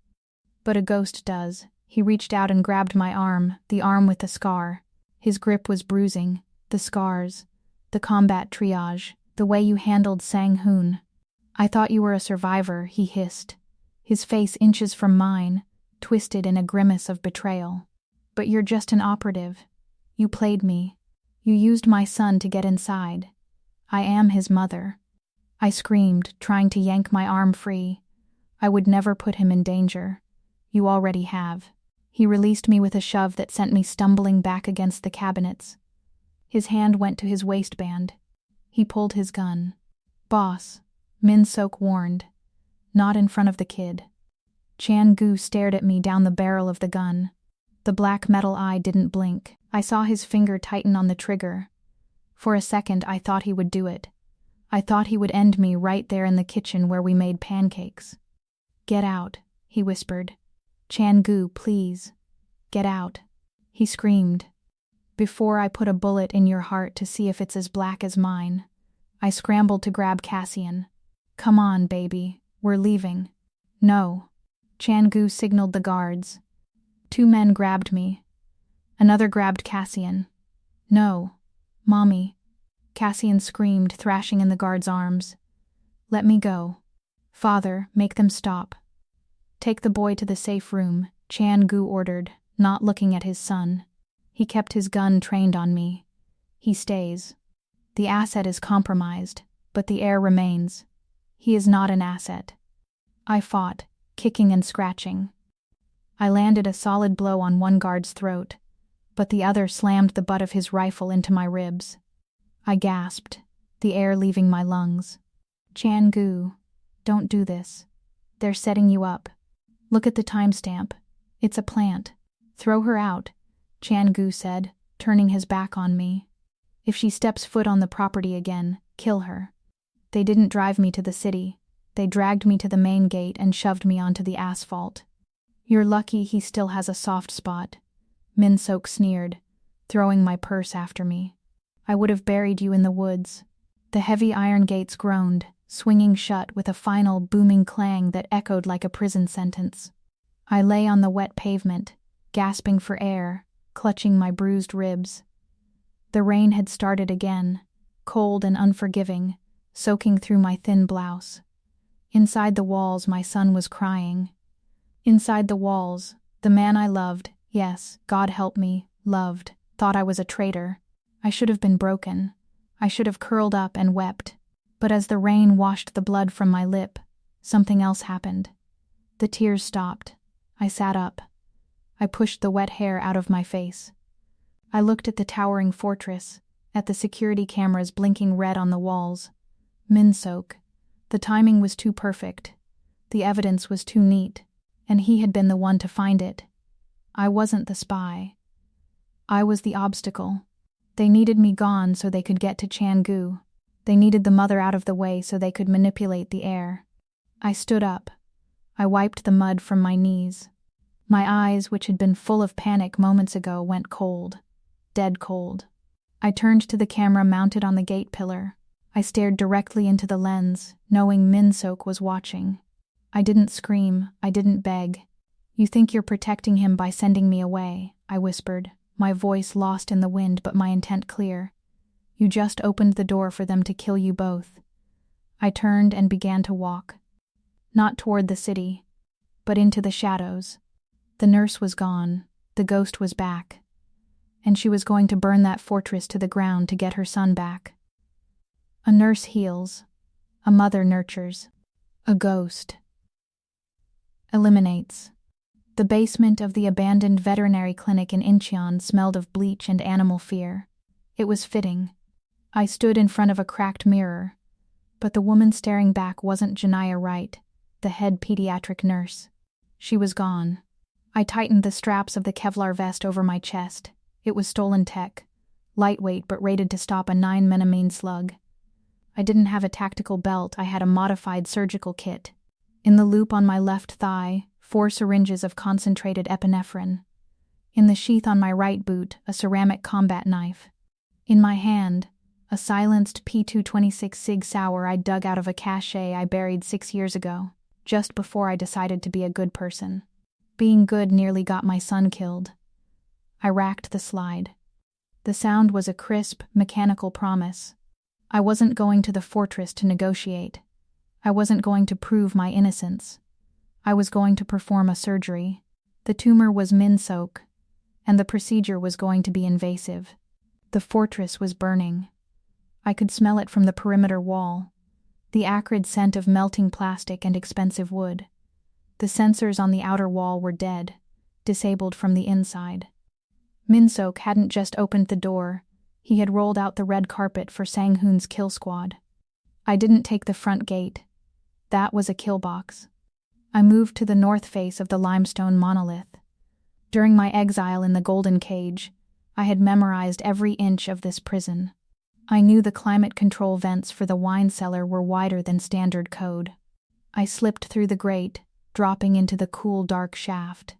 But a ghost does. He reached out and grabbed my arm, the arm with the scar. His grip was bruising. The scars. The combat triage. The way you handled Sang-hoon. I thought you were a survivor, he hissed. His face inches from mine, twisted in a grimace of betrayal. But you're just an operative. You played me. You used my son to get inside. I am his mother. I screamed, trying to yank my arm free. I would never put him in danger. You already have. He released me with a shove that sent me stumbling back against the cabinets. His hand went to his waistband. He pulled his gun. Boss, Min-sok warned. Not in front of the kid. Chan-goo stared at me down the barrel of the gun. The black metal eye didn't blink. I saw his finger tighten on the trigger. For a second, I thought he would do it. I thought he would end me right there in the kitchen where we made pancakes. Get out, he whispered. Chan-goo, please. Get out. He screamed. Before I put a bullet in your heart to see if it's as black as mine. I scrambled to grab Cassian. Come on, baby. We're leaving. No. Chan-goo signaled the guards. 2 men grabbed me. Another grabbed Cassian. No. Mommy. Cassian screamed, thrashing in the guard's arms. Let me go. Father, make them stop. Take the boy to the safe room, Chan-goo ordered, not looking at his son. He kept his gun trained on me. He stays. The asset is compromised, but the heir remains. He is not an asset. I fought, kicking and scratching. I landed a solid blow on one guard's throat, but the other slammed the butt of his rifle into my ribs. I gasped, the air leaving my lungs. Chan-goo, don't do this. They're setting you up. Look at the timestamp. It's a plant. Throw her out, Chan-goo said, turning his back on me. If she steps foot on the property again, kill her. They didn't drive me to the city. They dragged me to the main gate and shoved me onto the asphalt. You're lucky he still has a soft spot, Min-sok sneered, throwing my purse after me. I would have buried you in the woods. The heavy iron gates groaned, swinging shut with a final booming clang that echoed like a prison sentence. I lay on the wet pavement, gasping for air, clutching my bruised ribs. The rain had started again, cold and unforgiving, soaking through my thin blouse. Inside the walls, my son was crying. Inside the walls, the man I loved, yes, God help me, loved, thought I was a traitor. I should have been broken. I should have curled up and wept. But as the rain washed the blood from my lip, something else happened. The tears stopped. I sat up. I pushed the wet hair out of my face. I looked at the towering fortress, at the security cameras blinking red on the walls. Min-sok. The timing was too perfect. The evidence was too neat, and he had been the one to find it. I wasn't the spy. I was the obstacle. They needed me gone so they could get to Chan-goo. They needed the mother out of the way so they could manipulate the heir. I stood up. I wiped the mud from my knees. My eyes, which had been full of panic moments ago, went cold. Dead cold. I turned to the camera mounted on the gate pillar. I stared directly into the lens, knowing Min-sok was watching. I didn't scream. I didn't beg. You think you're protecting him by sending me away, I whispered, my voice lost in the wind but my intent clear. You just opened the door for them to kill you both. I turned and began to walk. Not toward the city, but into the shadows. The nurse was gone. The ghost was back. And she was going to burn that fortress to the ground to get her son back. A nurse heals. A mother nurtures. A ghost eliminates. The basement of the abandoned veterinary clinic in Incheon smelled of bleach and animal fear. It was fitting. I stood in front of a cracked mirror, but the woman staring back wasn't Janiyah Wright, the head pediatric nurse. She was gone. I tightened the straps of the Kevlar vest over my chest. It was stolen tech, lightweight but rated to stop a 9mm slug. I didn't have a tactical belt, I had a modified surgical kit. In the loop on my left thigh, 4 syringes of concentrated epinephrine. In the sheath on my right boot, a ceramic combat knife. In my hand, a silenced P226 Sig Sauer I dug out of a cache I buried 6 years ago, just before I decided to be a good person. Being good nearly got my son killed. I racked the slide. The sound was a crisp, mechanical promise. I wasn't going to the fortress to negotiate. I wasn't going to prove my innocence. I was going to perform a surgery. The tumor was Min-soak, and the procedure was going to be invasive. The fortress was burning. I could smell it from the perimeter wall, the acrid scent of melting plastic and expensive wood. The sensors on the outer wall were dead, disabled from the inside. Min-soak hadn't just opened the door, he had rolled out the red carpet for Sang-hoon's kill squad. I didn't take the front gate. That was a kill box. I moved to the north face of the limestone monolith. During my exile in the Golden Cage, I had memorized every inch of this prison. I knew the climate control vents for the wine cellar were wider than standard code. I slipped through the grate, dropping into the cool, dark shaft.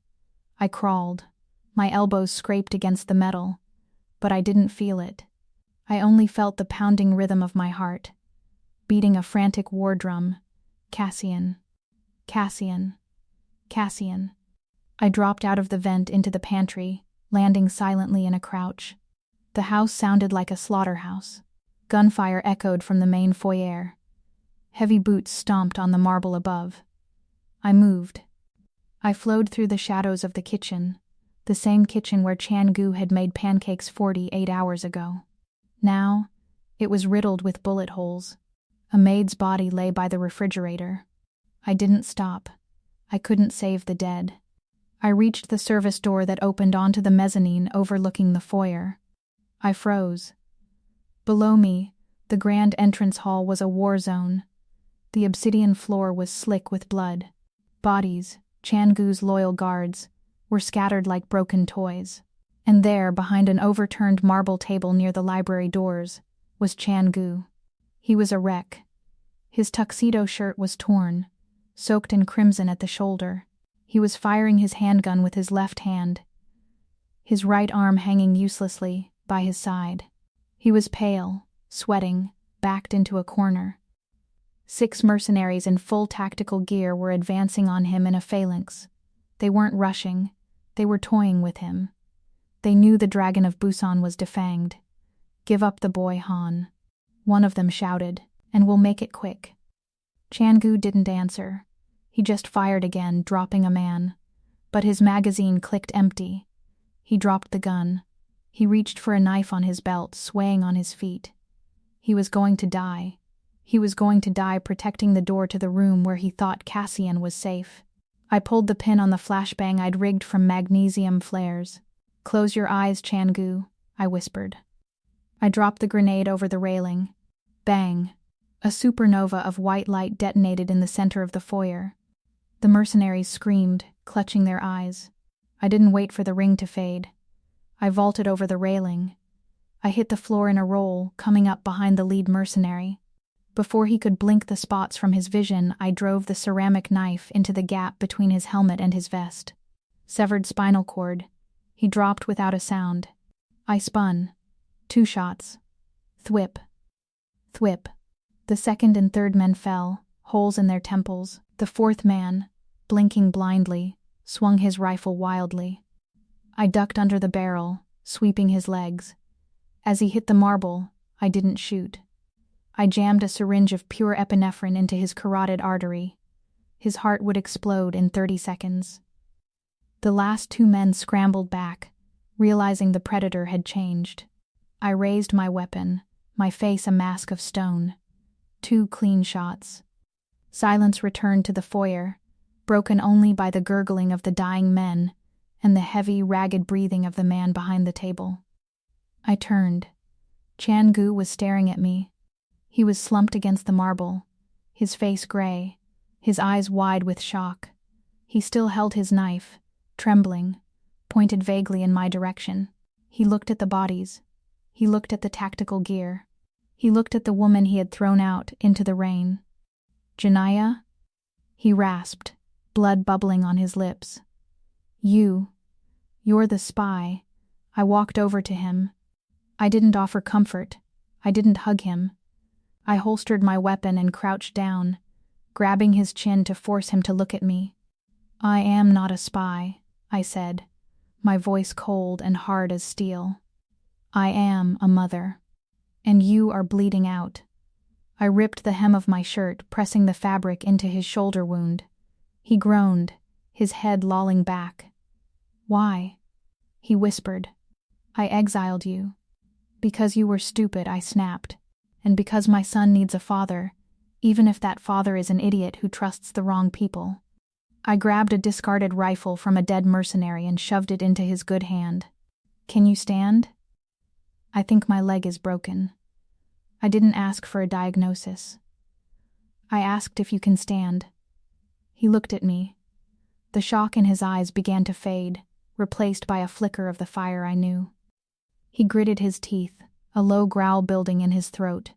I crawled. My elbows scraped against the metal, but I didn't feel it. I only felt the pounding rhythm of my heart, beating a frantic war drum. Cassian. Cassian. Cassian. I dropped out of the vent into the pantry, landing silently in a crouch. The house sounded like a slaughterhouse. Gunfire echoed from the main foyer. Heavy boots stomped on the marble above. I moved. I flowed through the shadows of the kitchen, the same kitchen where Chan-goo had made pancakes 48 hours ago. Now, it was riddled with bullet holes. A maid's body lay by the refrigerator. I didn't stop. I couldn't save the dead. I reached the service door that opened onto the mezzanine overlooking the foyer. I froze. Below me, the grand entrance hall was a war zone. The obsidian floor was slick with blood. Bodies, Chan-goo's loyal guards, were scattered like broken toys. And there, behind an overturned marble table near the library doors, was Chan-goo. He was a wreck. His tuxedo shirt was torn, soaked in crimson at the shoulder. He was firing his handgun with his left hand, his right arm hanging uselessly by his side. He was pale, sweating, backed into a corner. 6 mercenaries in full tactical gear were advancing on him in a phalanx. They weren't rushing, they were toying with him. They knew the Dragon of Busan was defanged. "Give up the boy, Han," one of them shouted, "and we'll make it quick." Chan-goo didn't answer. He just fired again, dropping a man. But his magazine clicked empty. He dropped the gun. He reached for a knife on his belt, swaying on his feet. He was going to die. He was going to die protecting the door to the room where he thought Cassian was safe. I pulled the pin on the flashbang I'd rigged from magnesium flares. "Close your eyes, Chan-goo," I whispered. I dropped the grenade over the railing. Bang! A supernova of white light detonated in the center of the foyer. The mercenaries screamed, clutching their eyes. I didn't wait for the ring to fade. I vaulted over the railing. I hit the floor in a roll, coming up behind the lead mercenary. Before he could blink the spots from his vision, I drove the ceramic knife into the gap between his helmet and his vest. Severed spinal cord. He dropped without a sound. I spun. 2 shots. Thwip. Thwip. The second and third men fell, holes in their temples. The fourth man, blinking blindly, swung his rifle wildly. I ducked under the barrel, sweeping his legs. As he hit the marble, I didn't shoot. I jammed a syringe of pure epinephrine into his carotid artery. His heart would explode in 30 seconds. The last 2 men scrambled back, realizing the predator had changed. I raised my weapon, my face a mask of stone. 2 clean shots. Silence returned to the foyer, broken only by the gurgling of the dying men and the heavy, ragged breathing of the man behind the table. I turned. Chan-goo was staring at me. He was slumped against the marble, his face gray, his eyes wide with shock. He still held his knife, trembling, pointed vaguely in my direction. He looked at the bodies. He looked at the tactical gear. He looked at the woman he had thrown out into the rain. "Janiyah?" He rasped, blood bubbling on his lips. You're the spy." I walked over to him. I didn't offer comfort. I didn't hug him. I holstered my weapon and crouched down, grabbing his chin to force him to look at me. "I am not a spy," I said, my voice cold and hard as steel. "I am a mother. And you are bleeding out." I ripped the hem of my shirt, pressing the fabric into his shoulder wound. He groaned, his head lolling back. "Why?" He whispered. "I exiled you." "Because you were stupid," I snapped. "And because my son needs a father, even if that father is an idiot who trusts the wrong people." I grabbed a discarded rifle from a dead mercenary and shoved it into his good hand. "Can you stand?" "I think my leg is broken." I didn't ask for a diagnosis. I asked if you can stand. He looked at me. The shock in his eyes began to fade, replaced by a flicker of the fire I knew. He gritted his teeth, a low growl building in his throat.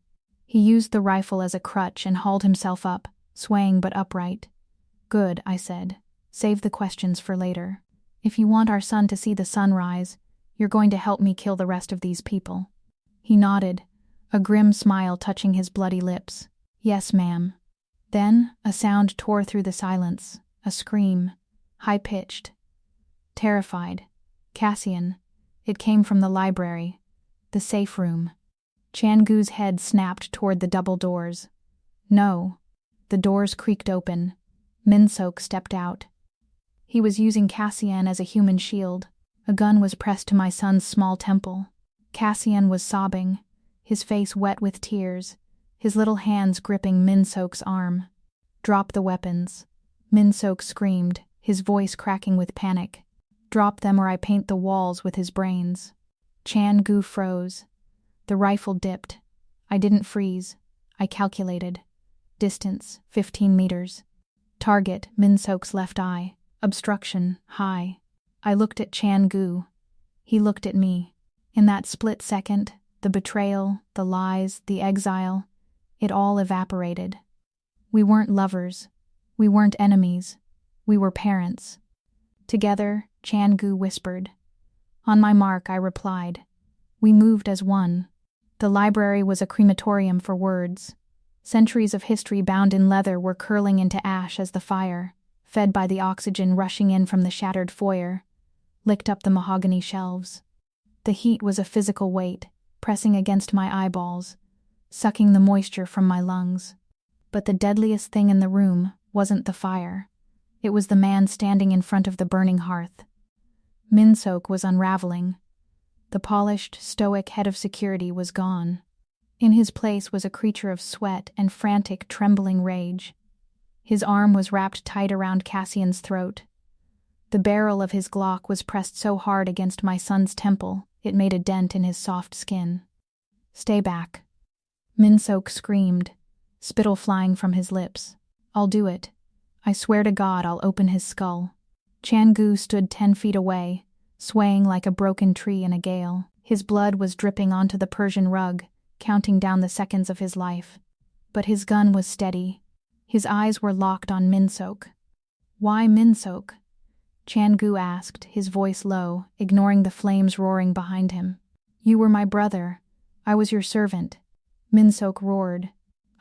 He used the rifle as a crutch and hauled himself up, swaying but upright. "Good," I said. "Save the questions for later. If you want our son to see the sunrise, you're going to help me kill the rest of these people." He nodded, a grim smile touching his bloody lips. "Yes, ma'am." Then a sound tore through the silence, a scream, high-pitched. Terrified. Cassian. It came from the library, the safe room. Chan-goo's head snapped toward the double doors. "No." The doors creaked open. Min-sok stepped out. He was using Cassian as a human shield. A gun was pressed to my son's small temple. Cassian was sobbing, his face wet with tears, his little hands gripping Min-sok's arm. "Drop the weapons." Min-sok screamed, his voice cracking with panic. "Drop them or I paint the walls with his brains." Chan-goo froze. The rifle dipped. I didn't freeze. I calculated. Distance, 15 meters. Target, Min-sok's left eye. Obstruction, high. I looked at Chan-goo. He looked at me. In that split second, the betrayal, the lies, the exile, it all evaporated. We weren't lovers. We weren't enemies. We were parents. Together, Chan-goo whispered. On my mark, I replied. We moved as one. The library was a crematorium for words. Centuries of history bound in leather were curling into ash as the fire, fed by the oxygen rushing in from the shattered foyer, licked up the mahogany shelves. The heat was a physical weight, pressing against my eyeballs, sucking the moisture from my lungs. But the deadliest thing in the room wasn't the fire. It was the man standing in front of the burning hearth. Min-sok was unraveling. The polished, stoic head of security was gone. In his place was a creature of sweat and frantic, trembling rage. His arm was wrapped tight around Cassian's throat. The barrel of his Glock was pressed so hard against my son's temple, it made a dent in his soft skin. Stay back. Min-sok screamed, spittle flying from his lips. I'll do it. I swear to God I'll open his skull. Chan-goo stood 10 feet away, swaying like a broken tree in a gale. His blood was dripping onto the Persian rug, counting down the seconds of his life. But his gun was steady. His eyes were locked on Min-sok. Why Min-sok? Chan-goo asked, his voice low, ignoring the flames roaring behind him. You were my brother. I was your servant. Min-sok roared.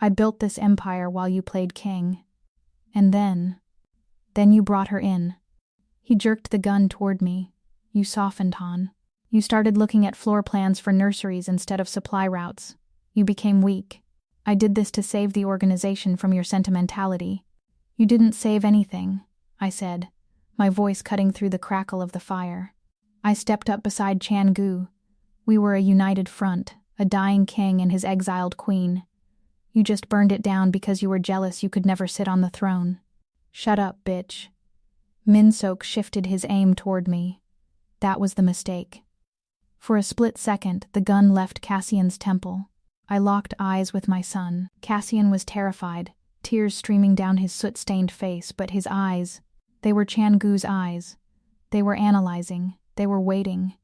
I built this empire while you played king. And then you brought her in. He jerked the gun toward me. You softened, Han. You started looking at floor plans for nurseries instead of supply routes. You became weak. I did this to save the organization from your sentimentality. You didn't save anything, I said, my voice cutting through the crackle of the fire. I stepped up beside Chan-goo. We were a united front, a dying king and his exiled queen. You just burned it down because you were jealous you could never sit on the throne. Shut up, bitch. Min-sok shifted his aim toward me. That was the mistake. For a split second, the gun left Cassian's temple. I locked eyes with my son. Cassian was terrified, tears streaming down his soot-stained face, but his eyes, they were Chan-goo's eyes. They were analyzing. They were waiting.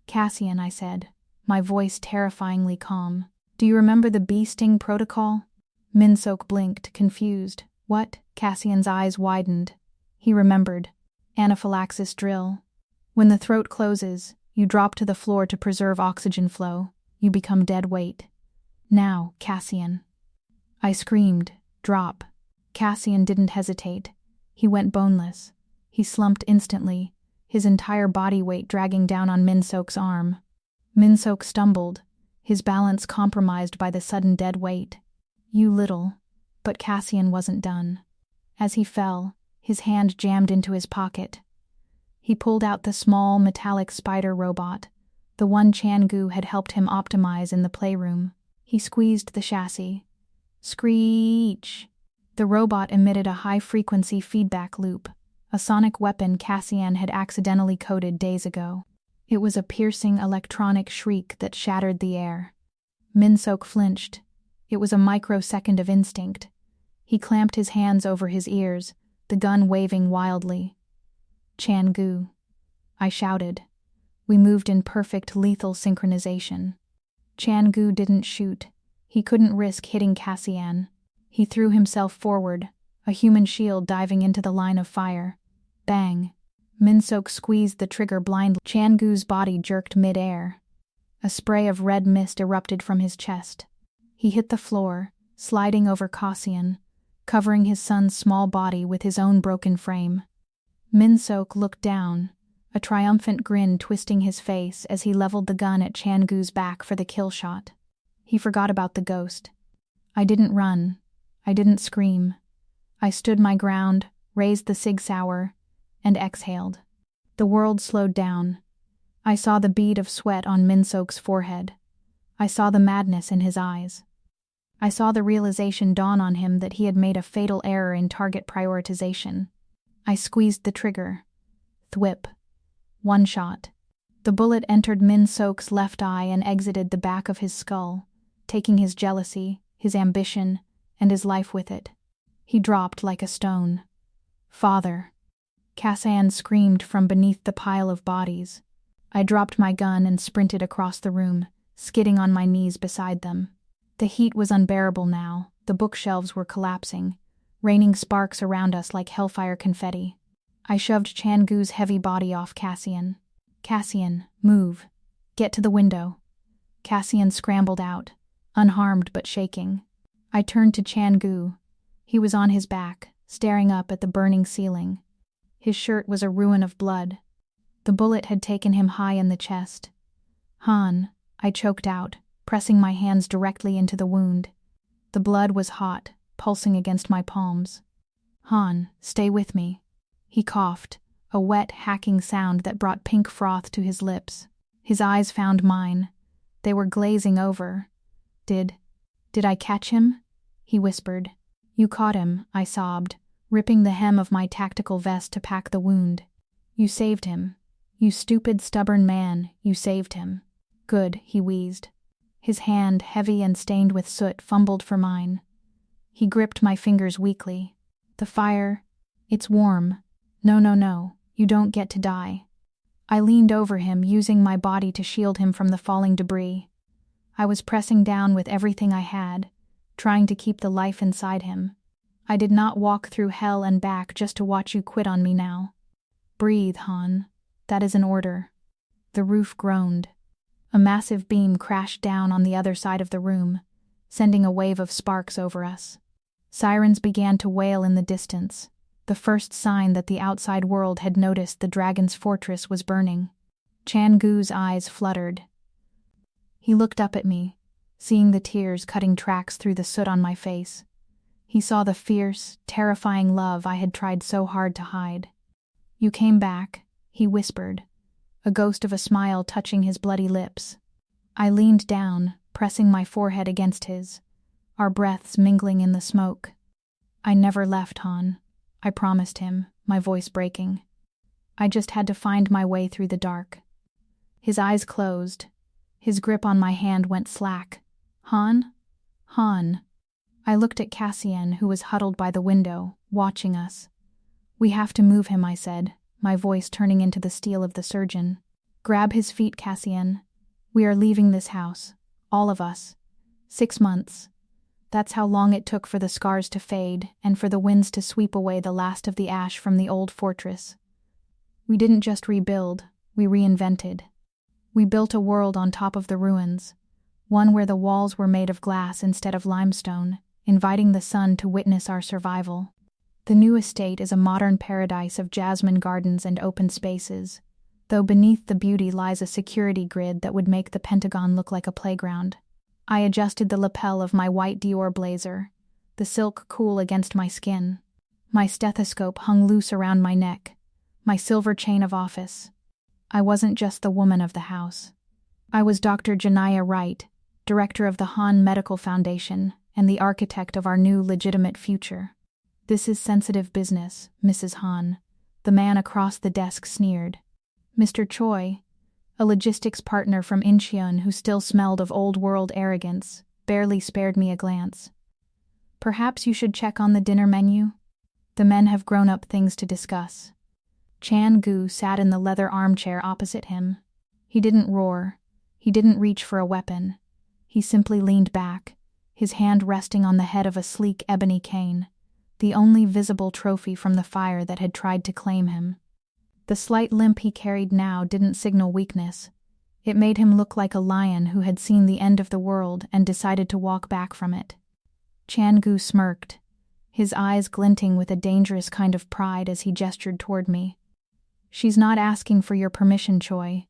Cassian, I said, my voice terrifyingly calm. Do you remember the bee sting protocol? Min-sok blinked, confused. What? Cassian's eyes widened. He remembered. Anaphylaxis drill. When the throat closes, you drop to the floor to preserve oxygen flow. You become dead weight. Now, Cassian. I screamed. Drop. Cassian didn't hesitate. He went boneless. He slumped instantly, his entire body weight dragging down on Min-sok's arm. Min-sok stumbled, his balance compromised by the sudden dead weight. You little. But Cassian wasn't done. As he fell, his hand jammed into his pocket. He pulled out the small, metallic spider robot, the one Chan-goo had helped him optimize in the playroom. He squeezed the chassis. Screech! The robot emitted a high-frequency feedback loop, a sonic weapon Cassian had accidentally coded days ago. It was a piercing electronic shriek that shattered the air. Min-sok flinched. It was a microsecond of instinct. He clamped his hands over his ears, the gun waving wildly. Chan-goo. I shouted. We moved in perfect lethal synchronization. Chan-goo didn't shoot. He couldn't risk hitting Cassian. He threw himself forward, a human shield diving into the line of fire. Bang. Min-sok squeezed the trigger blindly. Chan-goo's body jerked mid-air. A spray of red mist erupted from his chest. He hit the floor, sliding over Cassian, covering his son's small body with his own broken frame. Min-sok looked down, a triumphant grin twisting his face as he leveled the gun at Chan-goo's back for the kill shot. He forgot about the ghost. I didn't run. I didn't scream. I stood my ground, raised the Sig Sauer, and exhaled. The world slowed down. I saw the bead of sweat on Min-sok's forehead. I saw the madness in his eyes. I saw the realization dawn on him that he had made a fatal error in target prioritization. I squeezed the trigger. Thwip. One shot. The bullet entered Min-sok's left eye and exited the back of his skull, taking his jealousy, his ambition, and his life with it. He dropped like a stone. Father. Cassian screamed from beneath the pile of bodies. I dropped my gun and sprinted across the room, skidding on my knees beside them. The heat was unbearable now. The bookshelves were collapsing, raining sparks around us like hellfire confetti. I shoved Chan-goo's heavy body off Cassian. Cassian, move. Get to the window. Cassian scrambled out, unharmed but shaking. I turned to Chan-goo. He was on his back, staring up at the burning ceiling. His shirt was a ruin of blood. The bullet had taken him high in the chest. Han, I choked out, pressing my hands directly into the wound. The blood was hot, pulsing against my palms. Han, stay with me. He coughed, a wet, hacking sound that brought pink froth to his lips. His eyes found mine. They were glazing over. Did I catch him? He whispered. You caught him, I sobbed, ripping the hem of my tactical vest to pack the wound. You saved him. You stupid, stubborn man, you saved him. Good, he wheezed. His hand, heavy and stained with soot, fumbled for mine. He gripped my fingers weakly. The fire, it's warm. No, you don't get to die. I leaned over him, using my body to shield him from the falling debris. I was pressing down with everything I had, trying to keep the life inside him. I did not walk through hell and back just to watch you quit on me now. Breathe, Han. That is an order. The roof groaned. A massive beam crashed down on the other side of the room, sending a wave of sparks over us. Sirens began to wail in the distance, the first sign that the outside world had noticed the dragon's fortress was burning. Chan-goo's eyes fluttered. He looked up at me, seeing the tears cutting tracks through the soot on my face. He saw the fierce, terrifying love I had tried so hard to hide. You came back, he whispered, a ghost of a smile touching his bloody lips. I leaned down, pressing my forehead against his, our breaths mingling in the smoke. "I never left, Han," I promised him, my voice breaking. "I just had to find my way through the dark." His eyes closed. His grip on my hand went slack. "Han? Han." I looked at Cassian, who was huddled by the window, watching us. "We have to move him," I said, my voice turning into the steel of the surgeon. "Grab his feet, Cassian. We are leaving this house. All of us. 6 months. That's how long it took for the scars to fade and for the winds to sweep away the last of the ash from the old fortress. We didn't just rebuild, we reinvented. We built a world on top of the ruins, one where the walls were made of glass instead of limestone, inviting the sun to witness our survival. The new estate is a modern paradise of jasmine gardens and open spaces, though beneath the beauty lies a security grid that would make the Pentagon look like a playground. I adjusted the lapel of my white Dior blazer, the silk cool against my skin. My stethoscope hung loose around my neck, my silver chain of office. I wasn't just the woman of the house. I was Dr. Janiyah Wright, director of the Han Medical Foundation and the architect of our new legitimate future. "This is sensitive business, Mrs. Han," the man across the desk sneered. Mr. Choi, a logistics partner from Incheon who still smelled of old-world arrogance, barely spared me a glance. "Perhaps you should check on the dinner menu? The men have grown-up things to discuss." Chan-goo sat in the leather armchair opposite him. He didn't roar. He didn't reach for a weapon. He simply leaned back, his hand resting on the head of a sleek ebony cane, the only visible trophy from the fire that had tried to claim him. The slight limp he carried now didn't signal weakness. It made him look like a lion who had seen the end of the world and decided to walk back from it. Chan-goo smirked, his eyes glinting with a dangerous kind of pride as he gestured toward me. "She's not asking for your permission, Choi.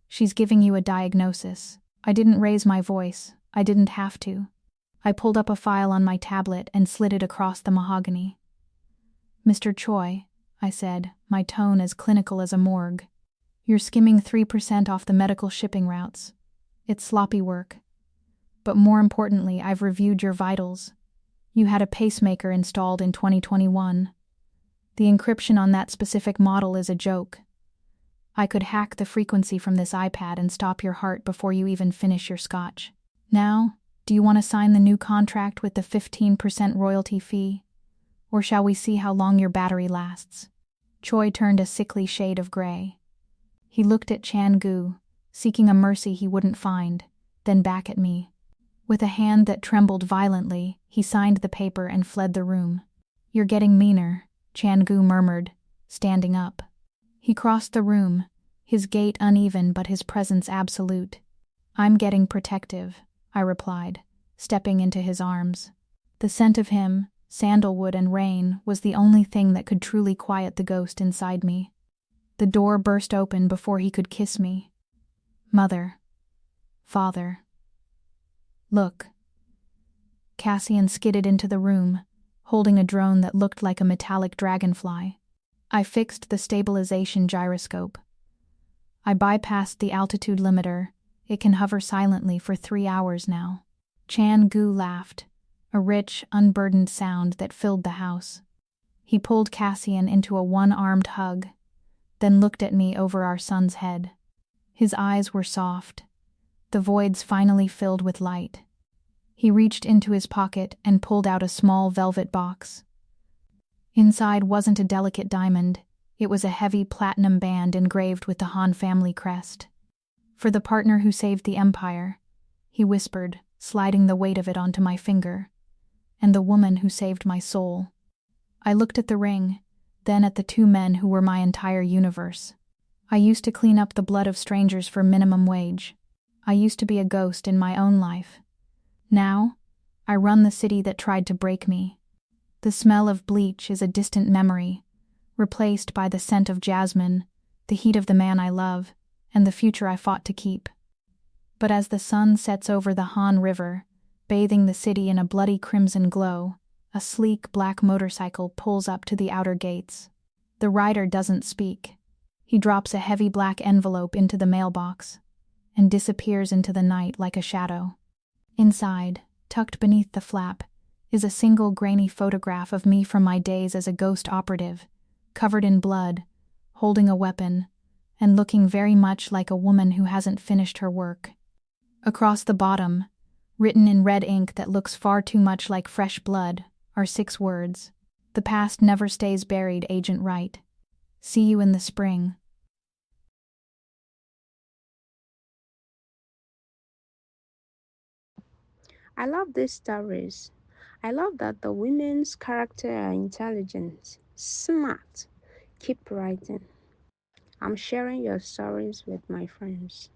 She's giving you a diagnosis." I didn't raise my voice. I didn't have to. I pulled up a file on my tablet and slid it across the mahogany. "Mr. Choi," I said, my tone as clinical as a morgue, "you're skimming 3% off the medical shipping routes. It's sloppy work. But more importantly, I've reviewed your vitals. You had a pacemaker installed in 2021. The encryption on that specific model is a joke. I could hack the frequency from this iPad and stop your heart before you even finish your scotch. Now, do you want to sign the new contract with the 15% royalty fee? Or shall we see how long your battery lasts?" Choi turned a sickly shade of gray. He looked at Chan-goo, seeking a mercy he wouldn't find, then back at me. With a hand that trembled violently, he signed the paper and fled the room. "You're getting meaner," Chan-goo murmured, standing up. He crossed the room, his gait uneven but his presence absolute. "I'm getting protective," I replied, stepping into his arms. The scent of him, sandalwood and rain, was the only thing that could truly quiet the ghost inside me. The door burst open before he could kiss me. "Mother. Father. Look." Cassian skidded into the room, holding a drone that looked like a metallic dragonfly. I fixed the stabilization gyroscope. I bypassed the altitude limiter. It can hover silently for 3 hours now. Chan-goo laughed, a rich, unburdened sound that filled the house. He pulled Cassian into a one-armed hug, then looked at me over our son's head. His eyes were soft, the voids finally filled with light. He reached into his pocket and pulled out a small velvet box. Inside wasn't a delicate diamond, it was a heavy platinum band engraved with the Han family crest. "For the partner who saved the Empire," he whispered, sliding the weight of it onto my finger, "and the woman who saved my soul." I looked at the ring, then at the 2 men who were my entire universe. I used to clean up the blood of strangers for minimum wage. I used to be a ghost in my own life. Now, I run the city that tried to break me. The smell of bleach is a distant memory, replaced by the scent of jasmine, the heat of the man I love, and the future I fought to keep. But as the sun sets over the Han River, bathing the city in a bloody crimson glow, a sleek black motorcycle pulls up to the outer gates. The rider doesn't speak. He drops a heavy black envelope into the mailbox and disappears into the night like a shadow. Inside, tucked beneath the flap, is a single grainy photograph of me from my days as a ghost operative, covered in blood, holding a weapon, and looking very much like a woman who hasn't finished her work. Across the bottom, written in red ink that looks far too much like fresh blood, are 6 words. The past never stays buried, Agent Wright. See you in the spring. I love these stories. I love that the women's character are intelligent, smart. Keep writing. I'm sharing your stories with my friends.